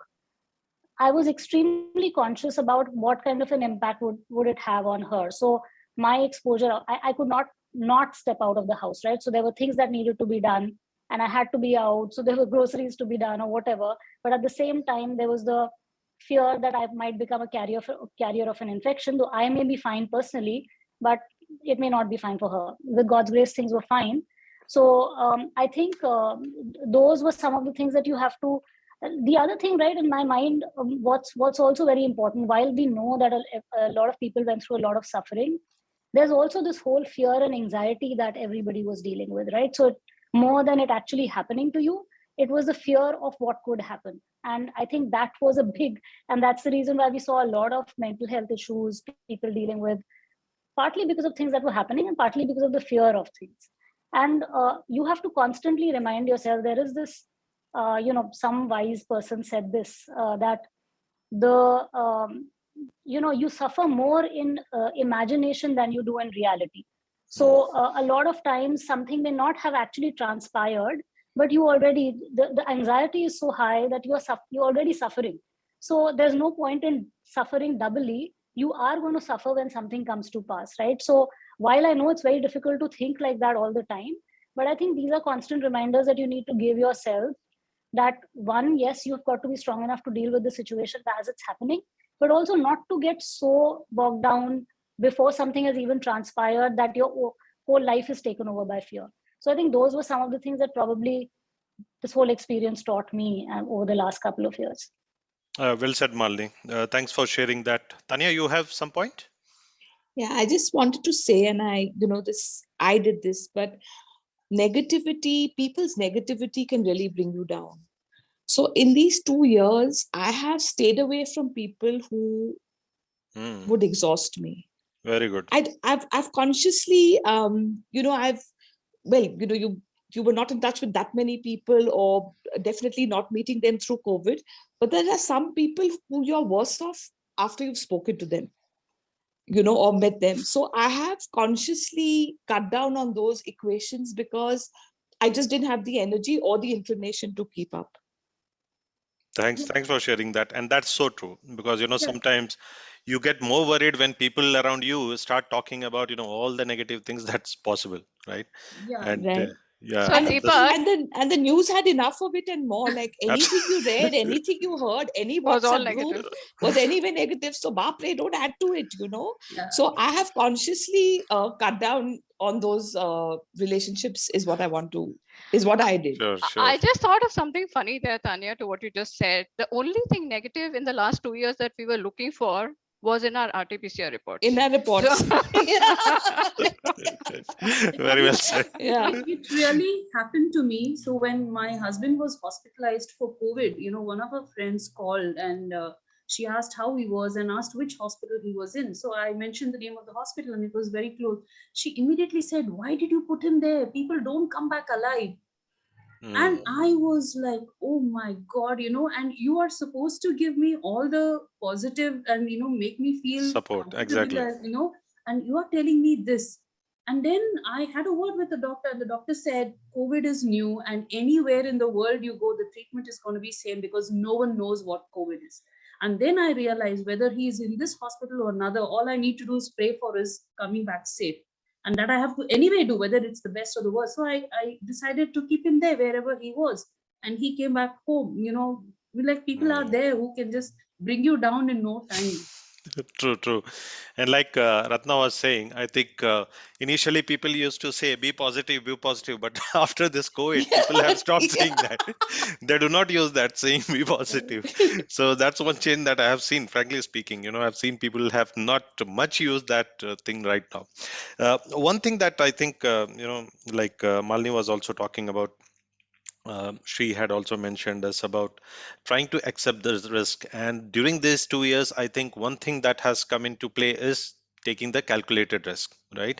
Speaker 4: I was extremely conscious about what kind of an impact would it have on her. So my exposure, I could not step out of the house, right? So there were things that needed to be done, and I had to be out. So there were groceries to be done or whatever. But at the same time, there was the fear that I might become a carrier of an infection. Though I may be fine personally, but it may not be fine for her. With God's grace, things were fine. So I think those were some of the things that you have to. The other thing, right, in my mind, what's also very important, while we know that a lot of people went through a lot of suffering, there's also this whole fear and anxiety that everybody was dealing with, right? So more than it actually happening to you, it was the fear of what could happen. And I think that was a big, and that's the reason why we saw a lot of mental health issues, people dealing with, partly because of things that were happening and partly because of the fear of things. And you have to constantly remind yourself, there is this, some wise person said this, that the, you suffer more in imagination than you do in reality. So a lot of times something may not have actually transpired, but you already, the anxiety is so high that you're already suffering. So there's no point in suffering doubly. You are going to suffer when something comes to pass, right? So while I know it's very difficult to think like that all the time, but I think these are constant reminders that you need to give yourself, that one, yes, you've got to be strong enough to deal with the situation as it's happening, but also not to get so bogged down before something has even transpired that your whole life is taken over by fear. So I think those were some of the things that probably this whole experience taught me over the last couple of years.
Speaker 1: Well said, Malini. Thanks for sharing that. Tanya, you have some point?
Speaker 5: Yeah, I just wanted to say, and I did this, but people's negativity can really bring you down. So in these 2 years, I have stayed away from people who would exhaust me.
Speaker 1: Very good.
Speaker 5: I've consciously, you were not in touch with that many people, or definitely not meeting them through COVID. But there are some people who you're worse off after you've spoken to them, or met them. So I have consciously cut down on those equations because I just didn't have the energy or the inclination to keep up.
Speaker 1: Thanks for sharing that. And that's so true, because sometimes you get more worried when people around you start talking about all the negative things that's possible, right?
Speaker 2: Yeah.
Speaker 1: And
Speaker 5: Right.
Speaker 1: yeah,
Speaker 3: So
Speaker 5: And,
Speaker 3: Deepak
Speaker 5: and the news had enough of it and more. Like anything you read, anything you heard, any
Speaker 3: was all
Speaker 5: WhatsApp group
Speaker 3: negative.
Speaker 5: was anyway negative. So Bapre, don't add to it,
Speaker 2: Yeah.
Speaker 5: So I have consciously cut down on those relationships is what I did.
Speaker 1: sure.
Speaker 3: I just thought of something funny there, Tanya, to what you just said. The only thing negative in the last 2 years that we were looking for was in our RT-PCR reports.
Speaker 5: In our reports.
Speaker 3: So,
Speaker 1: Very well said.
Speaker 5: Yeah.
Speaker 2: It really happened to me. So when my husband was hospitalized for COVID, one of her friends called, and she asked how he was and asked which hospital he was in. So I mentioned the name of the hospital, and it was very close. She immediately said, "Why did you put him there? People don't come back alive." And I was like, oh my God, and you are supposed to give me all the positive and make me feel
Speaker 1: Support,
Speaker 2: comfortable,
Speaker 1: exactly.
Speaker 2: and you are telling me this. And then I had a word with the doctor, and the doctor said COVID is new, and anywhere in the world you go, the treatment is going to be same, because no one knows what COVID is. And then I realized, whether he is in this hospital or another, all I need to do is pray for his coming back safe, and that I have to anyway do, whether it's the best or the worst. So I decided to keep him there wherever he was, and he came back home. Like, people are there who can just bring you down in no time.
Speaker 1: True. And like Ratna was saying, I think initially people used to say, be positive. But after this COVID, people have stopped saying that. They do not use that saying, be positive. So that's one change that I have seen, frankly speaking. I've seen people have not much used that thing right now. One thing that I think, like Malini was also talking about, she had also mentioned us about trying to accept the risk. And during these 2 years, I think one thing that has come into play is taking the calculated risk, right?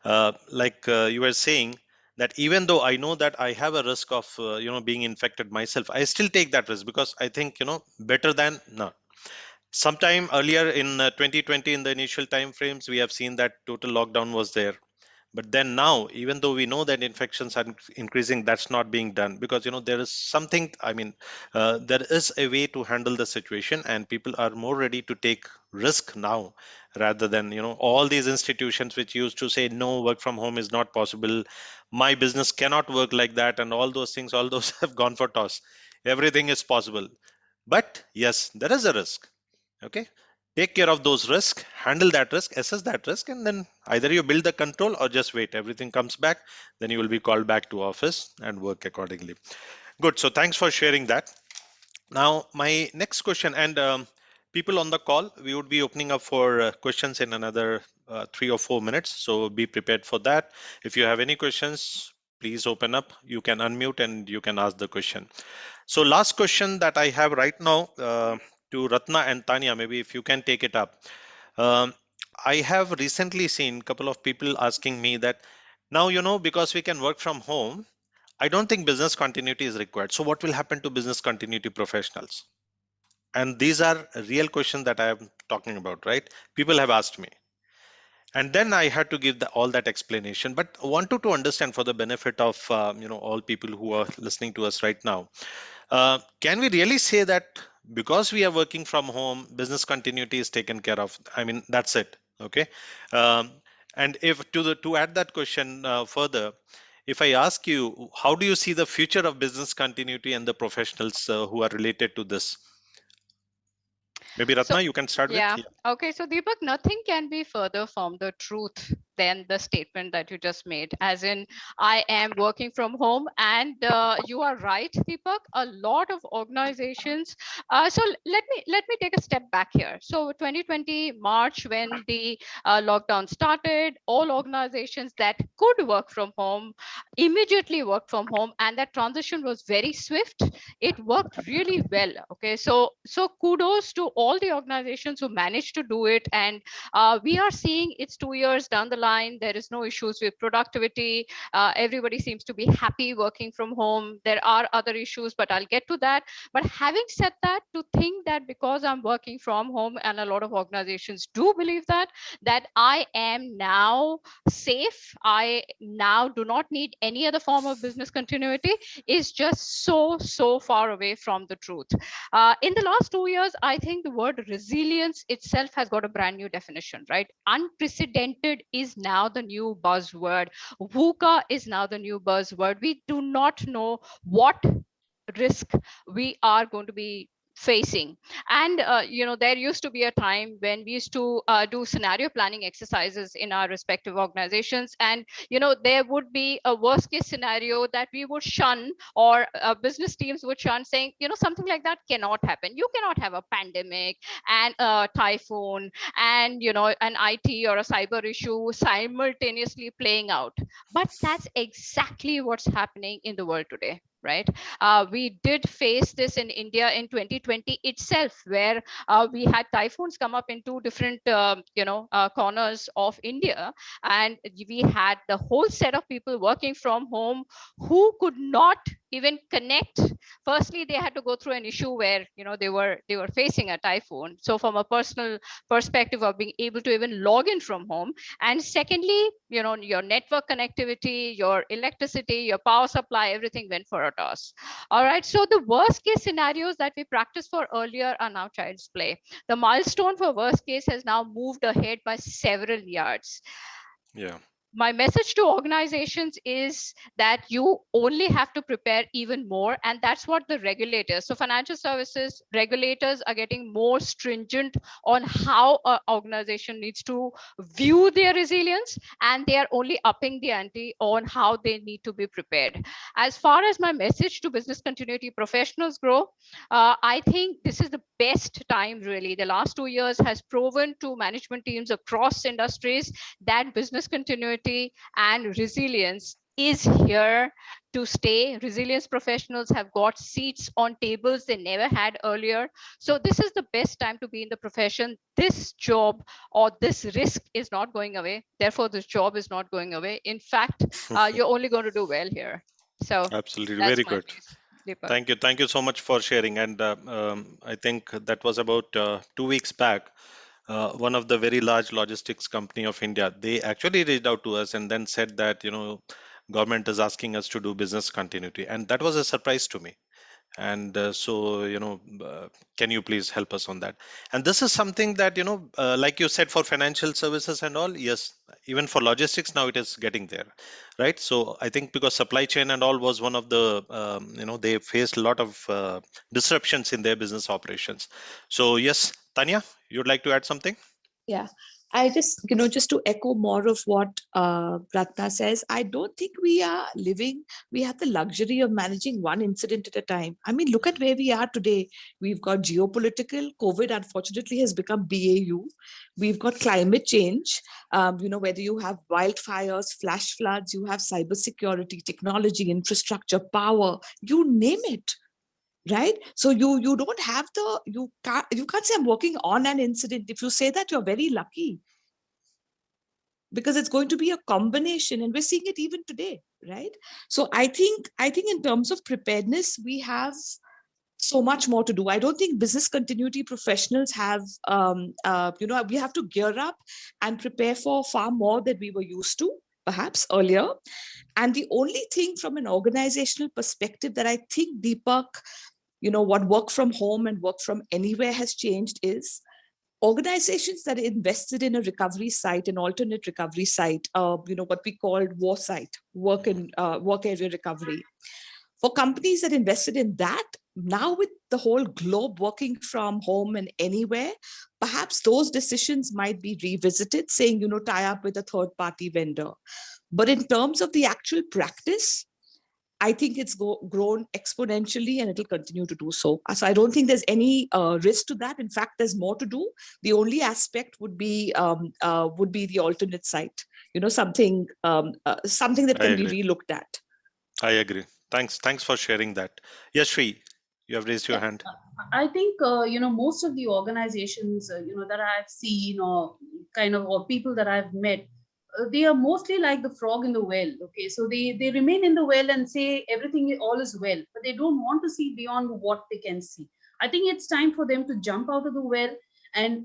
Speaker 1: You were saying that even though I know that I have a risk of, being infected myself, I still take that risk, because I think, better than not. Sometime earlier in 2020, in the initial time frames, we have seen that total lockdown was there. But then now, even though we know that infections are increasing, that's not being done, because there is something, I mean, there is a way to handle the situation, and people are more ready to take risk now, rather than all these institutions which used to say no, work from home is not possible, my business cannot work like that, and all those things, all those have gone for toss. Everything is possible, but yes, there is a risk. Okay, take care of those risks, handle that risk, assess that risk, and then either you build the control or just wait, everything comes back, then you will be called back to office and work accordingly. Good, so thanks for sharing that. Now my next question, and people on the call, we would be opening up for questions in another 3 or 4 minutes, so be prepared for that. If you have any questions, please open up, you can unmute and you can ask the question. So last question that I have right now, to Ratna and Tanya, maybe if you can take it up. Um, I have recently seen a couple of people asking me that now, because we can work from home, I don't think business continuity is required. So what will happen to business continuity professionals? And these are real questions that I am talking about, right? People have asked me. And then I had to give all that explanation, but wanted to understand for the benefit of all people who are listening to us right now. Can we really say that because we are working from home, business continuity is taken care of? I mean, that's it. Okay. Um, and if to add that question further, if I ask you, how do you see the future of business continuity and the professionals who are related to this? Maybe
Speaker 3: So,
Speaker 1: Ratna, you can start with.
Speaker 3: yeah.
Speaker 1: Yeah.
Speaker 3: Okay. So, Deepak, nothing can be further from the truth than the statement that you just made, as in, I am working from home. And you are right, Deepak. A lot of organizations. So let me take a step back here. So 2020 March, when the lockdown started, all organizations that could work from home immediately worked from home, and that transition was very swift. It worked really well. Okay, so kudos to all the organizations who managed to do it. And we are seeing it's 2 years down the line, there is no issues with productivity. Everybody seems to be happy working from home. There are other issues, but I'll get to that. But having said that, to think that because I'm working from home, and a lot of organizations do believe that I am now safe, I now do not need any other form of business continuity, is just so far away from the truth. In the last 2 years, I think the word resilience itself has got a brand new definition, right? Unprecedented is now the new buzzword. VUCA is now the new buzzword. We do not know what risk we are going to be facing. And there used to be a time when we used to do scenario planning exercises in our respective organizations, and there would be a worst case scenario that we would shun, or business teams would shun, saying something like that cannot happen. You cannot have a pandemic and a typhoon and an IT or a cyber issue simultaneously playing out. But that's exactly what's happening in the world today, right? We did face this in India in 2020 itself, where we had typhoons come up in two different corners of India, and we had the whole set of people working from home who could not even connect. Firstly, they had to go through an issue where they were facing a typhoon, so from a personal perspective of being able to even log in from home. And secondly, your network connectivity, your electricity, your power supply, everything went for a toss. All right, so the worst case scenarios that we practiced for earlier are now child's play. The milestone for worst case has now moved ahead by several yards.
Speaker 1: Yeah.
Speaker 3: My message to organizations is that you only have to prepare even more, and that's what the regulators, so financial services regulators, are getting more stringent on how an organization needs to view their resilience, and they are only upping the ante on how they need to be prepared. As far as my message to business continuity professionals grow, I think this is the best time. Really, the last 2 years has proven to management teams across industries that business continuity and resilience is here to stay. Resilience professionals have got seats on tables they never had earlier. So this is the best time to be in the profession. This job or this risk is not going away. Therefore, this job is not going away. In fact, you're only going to do well here. So
Speaker 1: Absolutely,
Speaker 3: that's
Speaker 1: very
Speaker 3: my
Speaker 1: good.
Speaker 3: piece. Deepak.
Speaker 1: Thank you so much for sharing. And I think that was about 2 weeks back. One of the very large logistics company of India, they actually reached out to us and then said that, government is asking us to do business continuity, and that was a surprise to me. And can you please help us on that? And this is something that, like you said, for financial services and all, yes, even for logistics now it is getting there, right? So I think because supply chain and all was one of the, they faced a lot of disruptions in their business operations. So yes, Tanya, you'd like to add something?
Speaker 5: Yeah, I just to echo more of what Ratna says, I don't think we have the luxury of managing one incident at a time. I mean, look at where we are today. We've got geopolitical, COVID unfortunately has become BAU. We've got climate change, whether you have wildfires, flash floods, you have cybersecurity, technology, infrastructure, power, you name it. Right, so you don't have you can't say I'm working on an incident. If you say that, you're very lucky, because it's going to be a combination, and we're seeing it even today, right? So I think in terms of preparedness, we have so much more to do. I don't think business continuity professionals have we have to gear up and prepare for far more than we were used to perhaps earlier. And the only thing from an organizational perspective that I think, Deepak, what work from home and work from anywhere has changed is organizations that invested in a recovery site, an alternate recovery site, what we called war site, work area recovery. For companies that invested in that, now with the whole globe working from home and anywhere, perhaps those decisions might be revisited, saying, tie up with a third party vendor. But in terms of the actual practice, I think it's grown exponentially, and it'll continue to do so. So I don't think there's any risk to that. In fact, there's more to do. The only aspect would be the alternate site. Something that
Speaker 1: I
Speaker 5: can be
Speaker 1: agree.
Speaker 5: relooked at.
Speaker 1: I agree. Thanks for sharing that. Yes, Shri, you have raised your
Speaker 2: Yeah,
Speaker 1: hand.
Speaker 2: I think most of the organizations that I've seen, or kind of, or people that I've met, they are mostly like the frog in the well. Okay, so they remain in the well and say everything all is well, but they don't want to see beyond what they can see. I think it's time for them to jump out of the well and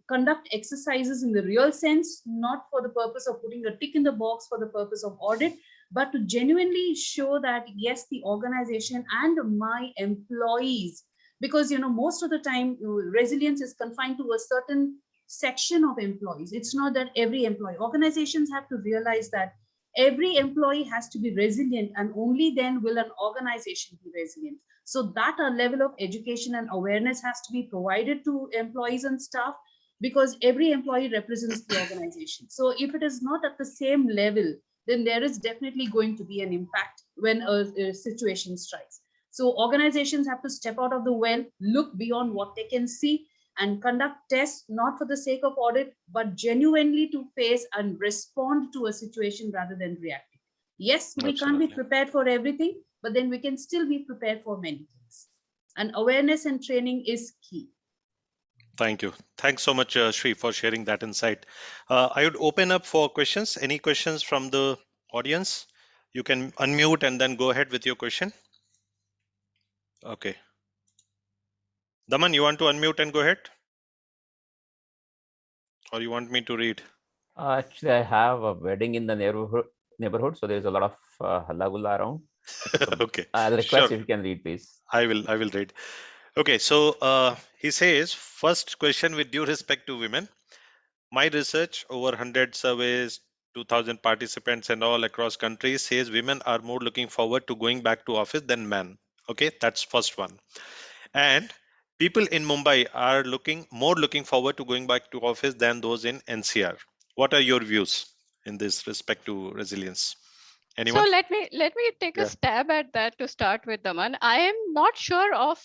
Speaker 2: conduct exercises in the real sense, not for the purpose of putting a tick in the box for the purpose of audit, but to genuinely show that yes, the organization and my employees, because most of the time resilience is confined to a certain section of employees. It's not that every employee. Organizations have to realize that every employee has to be resilient, and only then will an organization be resilient. So that a level of education and awareness has to be provided to employees and staff, because every employee represents the organization. So if it is not at the same level, then there is definitely going to be an impact when a situation strikes. So organizations have to step out of the well, look beyond what they can see, and conduct tests, not for the sake of audit, but genuinely to face and respond to a situation rather than reacting. Yes, we can't be
Speaker 1: Absolutely.
Speaker 2: prepared for everything, but then we can still be prepared for many things. And awareness and training is key.
Speaker 1: Thank you. Thanks so much, Shri, for sharing that insight. I would open up for questions. Any questions from the audience? You can unmute and then go ahead with your question. Okay. Daman, you want to unmute and go ahead? Or you want me to read?
Speaker 6: Actually, I have a wedding in the neighborhood, so there's a lot of halla gulla around. So
Speaker 1: Okay.
Speaker 6: I'll request
Speaker 1: Sure.
Speaker 6: if you can read, please.
Speaker 1: I will read. Okay, so he says, first question with due respect to women. My research over 100 surveys, 2000 participants and all across countries says women are more looking forward to going back to office than men. Okay, that's first one. And people in Mumbai are more looking forward to going back to office than those in NCR. What are your views in this respect to resilience?
Speaker 3: So
Speaker 1: Anyone?
Speaker 3: let me take a
Speaker 1: Yeah.
Speaker 3: stab at that to start with, Daman. I am not sure of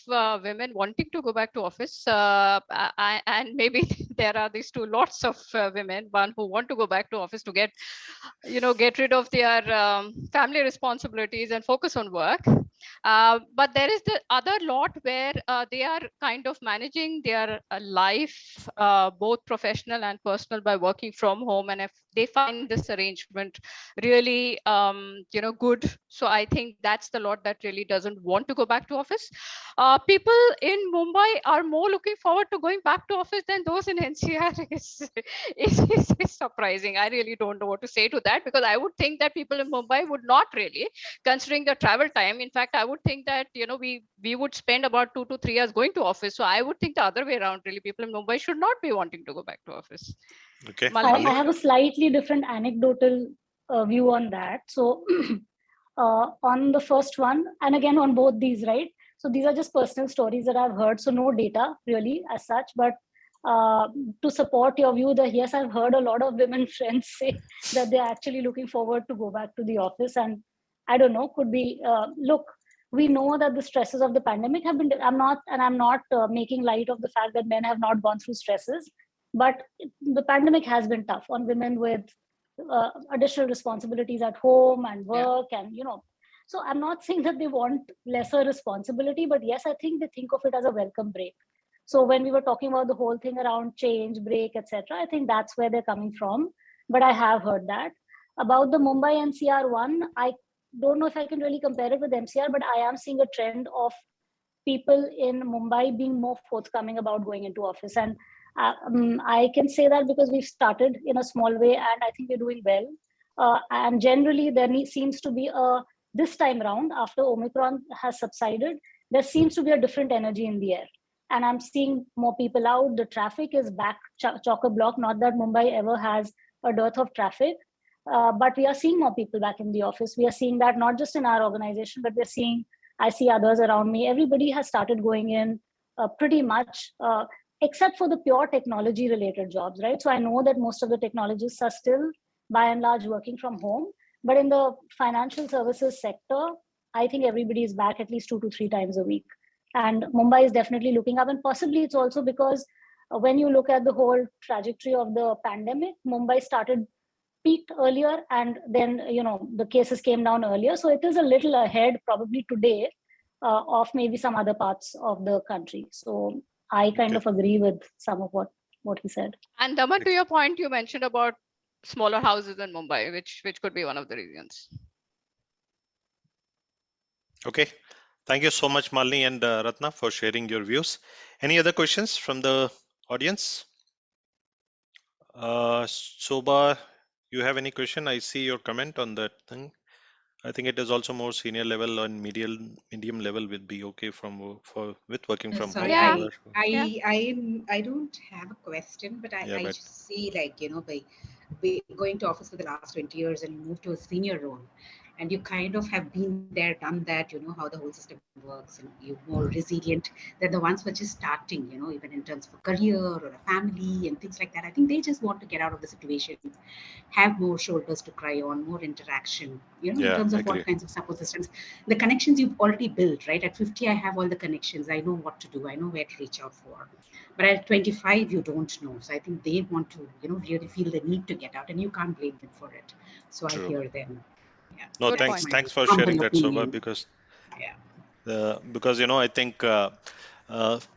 Speaker 3: women wanting to go back to office, and maybe there are these two lots of women, one who want to go back to office to get rid of their family responsibilities and focus on work. But there is the other lot where they are kind of managing their life, both professional and personal, by working from home. And if they find this arrangement really, good. So I think that's the lot that really doesn't want to go back to office. People in Mumbai are more looking forward to going back to office than those in NCR. Is surprising. I really don't know what to say to that, because I would think that people in Mumbai would not really, considering the travel time. In fact, I would think that we would spend about 2 to 3 hours going to office. So I would think the other way around. Really, people in Mumbai should not be wanting to go back to office.
Speaker 1: Okay.
Speaker 4: I have a slightly different anecdotal view on that. So on the first one, and again on both these, right? So these are just personal stories that I've heard. So no data really as such, but to support your view that yes, I've heard a lot of women friends say that they're actually looking forward to go back to the office. And I don't know, could be, look, we know that the stresses of the pandemic have been, I'm not making light of the fact that men have not gone through stresses, but the pandemic has been tough on women with additional responsibilities at home and work. Yeah. And, so I'm not saying that they want lesser responsibility, but yes, I think they think of it as a welcome break. So when we were talking about the whole thing around change, break, etc., I think that's where they're coming from. But I have heard that. About the Mumbai NCR one, I don't know if I can really compare it with MCR, but I am seeing a trend of people in Mumbai being more forthcoming about going into office. And I can say that because we've started in a small way, and I think we're doing well. And generally, there seems to be this time around, after Omicron has subsided, there seems to be a different energy in the air. And I'm seeing more people out. The traffic is back chock-a-block. Not that Mumbai ever has a dearth of traffic, but we are seeing more people back in the office. We are seeing that not just in our organization, but I see others around me. Everybody has started going in pretty much, except for the pure technology related jobs, right? So I know that most of the technologists are still by and large working from home, but in the financial services sector, I think everybody is back at least 2 to 3 times a week. And Mumbai is definitely looking up. And possibly it's also because when you look at the whole trajectory of the pandemic, Mumbai peaked earlier, and then, the cases came down earlier. So it is a little ahead probably today of maybe some other parts of the country. So I kind of agree with some of what he said.
Speaker 3: And Daman, to your point, you mentioned about smaller houses in Mumbai, which could be one of the reasons.
Speaker 1: Okay. Thank you so much, Malini and Ratna, for sharing your views. Any other questions from the audience? Soba, you have any question? I see your comment on that thing. I think it is also more senior level and medium level would be okay with working from
Speaker 7: sorry,
Speaker 1: home.
Speaker 7: I don't have a question, but I just see, like, by going to office for the last 20 years and you move to a senior role, and you kind of have been there, done that, how the whole system works, and you're more resilient than the ones who are just starting, even in terms of a career or a family and things like that. I think they just want to get out of the situation, have more shoulders to cry on, more interaction, in terms of what kinds of support systems, the connections you've already built, right? At 50, I have all the connections. I know what to do. I know where to reach out for. But at 25, you don't know. So I think they want to, really feel the need to get out, and you can't blame them for it. So
Speaker 1: True.
Speaker 7: I hear them. Yeah.
Speaker 1: No, thanks for sharing that, Soba, because I think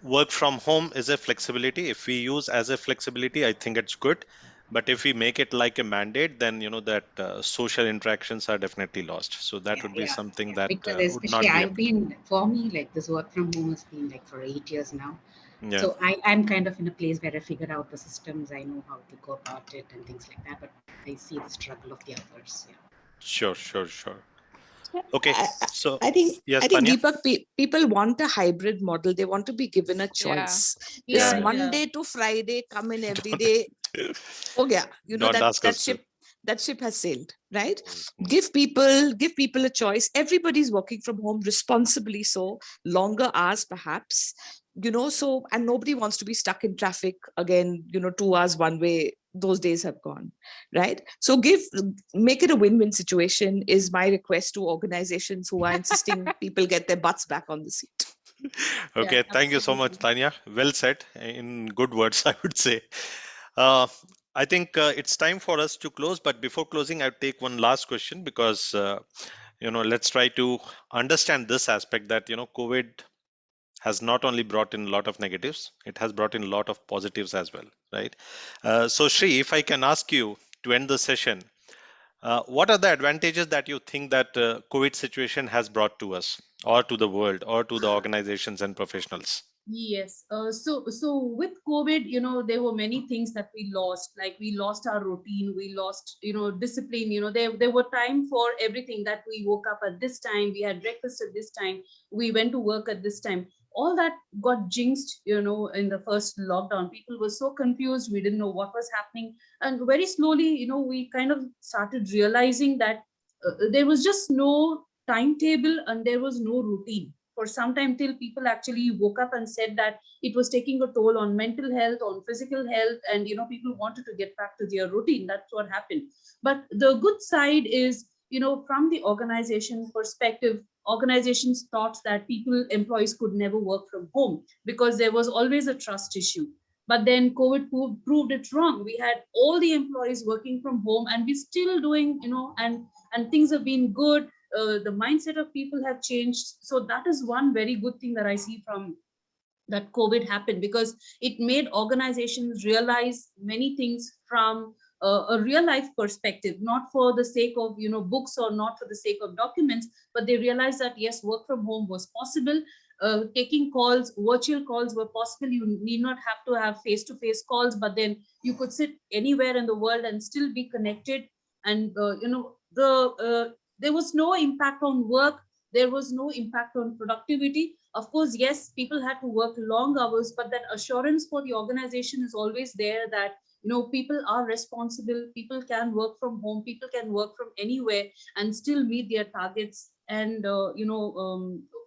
Speaker 1: work from home is a flexibility. If we use as a flexibility, I think it's good. But if we make it like a mandate, then that social interactions are definitely lost. So that would be something that
Speaker 7: because
Speaker 1: would not be.
Speaker 7: For me, like, this work from home has been like for 8 years now.
Speaker 1: Yeah.
Speaker 7: So I'm kind of in a place where I figured out the systems. I know how to go about it and things like that. But I see the struggle of the others. Yeah.
Speaker 1: Sure. Okay, so
Speaker 5: I think
Speaker 1: Tanya?
Speaker 5: Deepak, people want a hybrid model. They want to be given a choice. Monday to Friday, come in every day. Oh yeah,
Speaker 1: Don't ask
Speaker 5: that
Speaker 1: us
Speaker 5: ship that ship has sailed, right?
Speaker 1: Mhm.
Speaker 5: Give people a choice. Everybody's working from home responsibly, so longer hours perhaps, so, and nobody wants to be stuck in traffic again, 2 hours one way. Those days have gone, right? So make it a win-win situation is my request to organizations who are insisting people get their butts back on the seat.
Speaker 2: Yeah,
Speaker 1: Okay, thank you so much,
Speaker 2: absolutely.
Speaker 1: Tanya. Well said in good words, I would say. Uh, I think it's time for us to close, but before closing, I'll take one last question because, let's try to understand this aspect that, COVID has not only brought in a lot of negatives, it has brought in a lot of positives as well, right? So, Shri, if I can ask you to end the session, what are the advantages that you think that COVID situation has brought to us, or to the world, or to the organizations and professionals?
Speaker 2: Yes. So with COVID, there were many things that we lost. Like we lost our routine, we lost, discipline. There were time for everything that we woke up at this time, we had breakfast at this time, we went to work at this time. All that got jinxed, in the first lockdown. People were so confused, we didn't know what was happening. And very slowly, we kind of started realizing that there was just no timetable and there was no routine for some time, till people actually woke up and said that it was taking a toll on mental health, on physical health, and people wanted to get back to their routine. That's what happened. But the good side is, from the organization perspective, organizations thought that employees could never work from home because there was always a trust issue. But then COVID proved it wrong. We had all the employees working from home, and we're still doing, and things have been good. The mindset of people have changed. So that is one very good thing that I see from that COVID happened, because it made organizations realize many things from a real life perspective, not for the sake of books, or not for the sake of documents, but they realized that yes, work from home was possible. Taking calls, virtual calls were possible. You need not have to have face to face calls, but then you could sit anywhere in the world and still be connected. And there was no impact on work, there was no impact on productivity. Of course, yes, people had to work long hours, but that assurance for the organization is always there, that people are responsible, people can work from home, people can work from anywhere and still meet their targets, and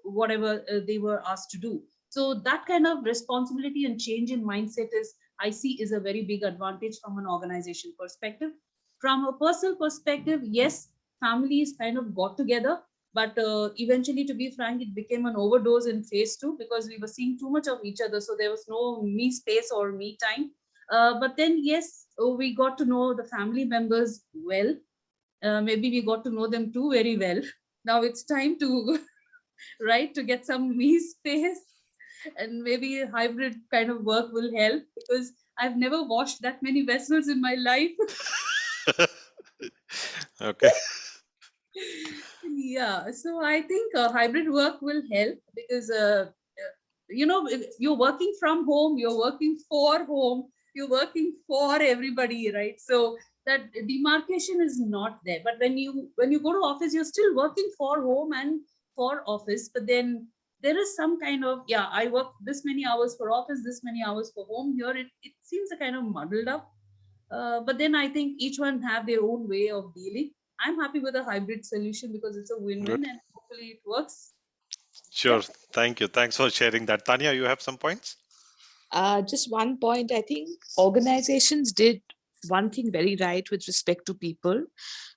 Speaker 2: whatever they were asked to do. So that kind of responsibility and change in mindset is, I see, is a very big advantage from an organization perspective. From a personal perspective, yes, families kind of got together, but eventually, to be frank, it became an overdose in phase two, because we were seeing too much of each other, so there was no me space or me time. But then yes, we got to know the family members well. Maybe we got to know them too very well. Now it's time to right, to get some me space, and maybe a hybrid kind of work will help, because I've never washed that many vessels in my life.
Speaker 1: Okay.
Speaker 2: Yeah, so I think hybrid work will help, because you're working from home, you're working for home, you're working for everybody, right? So that demarcation is not there. But when you go to office, you're still working for home and for office. But then there is some kind of, yeah, I work this many hours for office, this many hours for home. Here it seems a kind of muddled up. But then I think each one have their own way of dealing. I'm happy with a hybrid solution because it's a win-win
Speaker 1: Good.
Speaker 2: and hopefully it works.
Speaker 1: Sure.
Speaker 2: Yep.
Speaker 1: Thank you. Thanks for sharing that. Tanya, you have some points?
Speaker 5: Just one point. I think organizations did one thing very right with respect to people.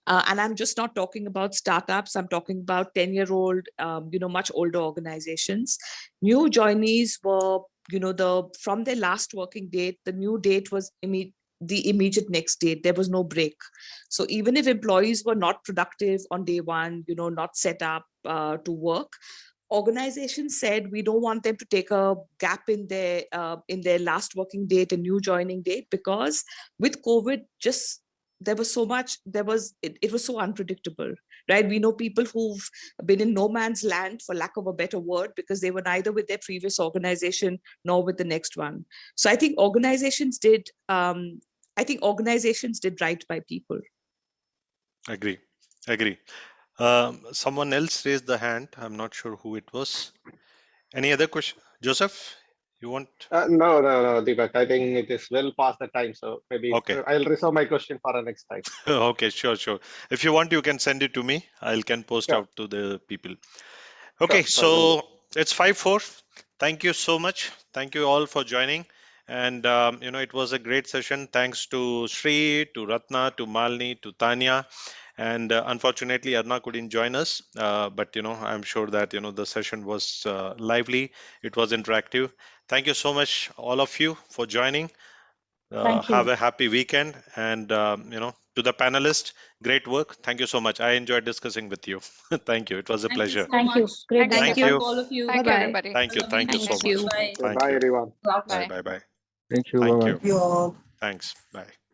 Speaker 5: And I'm just not talking about startups. I'm talking about 10-year-old, much older organizations. New joinees were, from their last working date, the new date was the immediate next date. There was no break. So even if employees were not productive on day one, not set up to work, organizations said we don't want them to take a gap in their last working date and new joining date, because with COVID, just there was so much, it was so unpredictable, right? We know people who've been in no man's land, for lack of a better word, because they were neither with their previous organization nor with the next one. So I think organizations did right by people.
Speaker 1: Agree. Agree. Someone else raised the hand. I'm not sure who it was. Any other question? Joseph, You want?
Speaker 8: No, Deepak. I think it is well past the time, so maybe
Speaker 1: Okay.
Speaker 8: I'll reserve my question for the next time.
Speaker 1: Okay, sure. If you want, you can send it to me. I can post
Speaker 8: Sure.
Speaker 1: out to the people. Okay,
Speaker 8: Sure, will do.
Speaker 1: so it's 5-4. Thank you so much. Thank you all for joining. And it was a great session. Thanks to Sri, to Ratna, to Malini, to Tanya. And unfortunately, Arna couldn't join us. But I'm sure that the session was lively. It was interactive. Thank you so much, all of you, for joining.
Speaker 4: Thank
Speaker 1: Have
Speaker 4: you.
Speaker 1: a happy weekend. And to the panelists, great work. Thank you so much. I enjoyed discussing with you. Thank you. It was a
Speaker 2: Thank you
Speaker 1: pleasure.
Speaker 2: so
Speaker 4: Thank you.
Speaker 2: much.
Speaker 4: Great
Speaker 3: Thank
Speaker 1: Thank
Speaker 3: you.
Speaker 1: you.
Speaker 2: Thank all of you.
Speaker 3: Thank you,
Speaker 9: Bye-bye.
Speaker 3: everybody.
Speaker 1: Thank you.
Speaker 2: A lovely
Speaker 1: Thank you so
Speaker 2: weekend.
Speaker 1: much.
Speaker 9: you.
Speaker 2: Bye.
Speaker 8: Okay,
Speaker 1: Thank
Speaker 8: bye
Speaker 1: you.
Speaker 8: everyone.
Speaker 1: Bye.
Speaker 3: Bye.
Speaker 1: Bye. Bye.
Speaker 10: Thank you.
Speaker 1: Thank
Speaker 10: Bye-bye.
Speaker 1: you.
Speaker 9: You all.
Speaker 1: Thanks. Bye.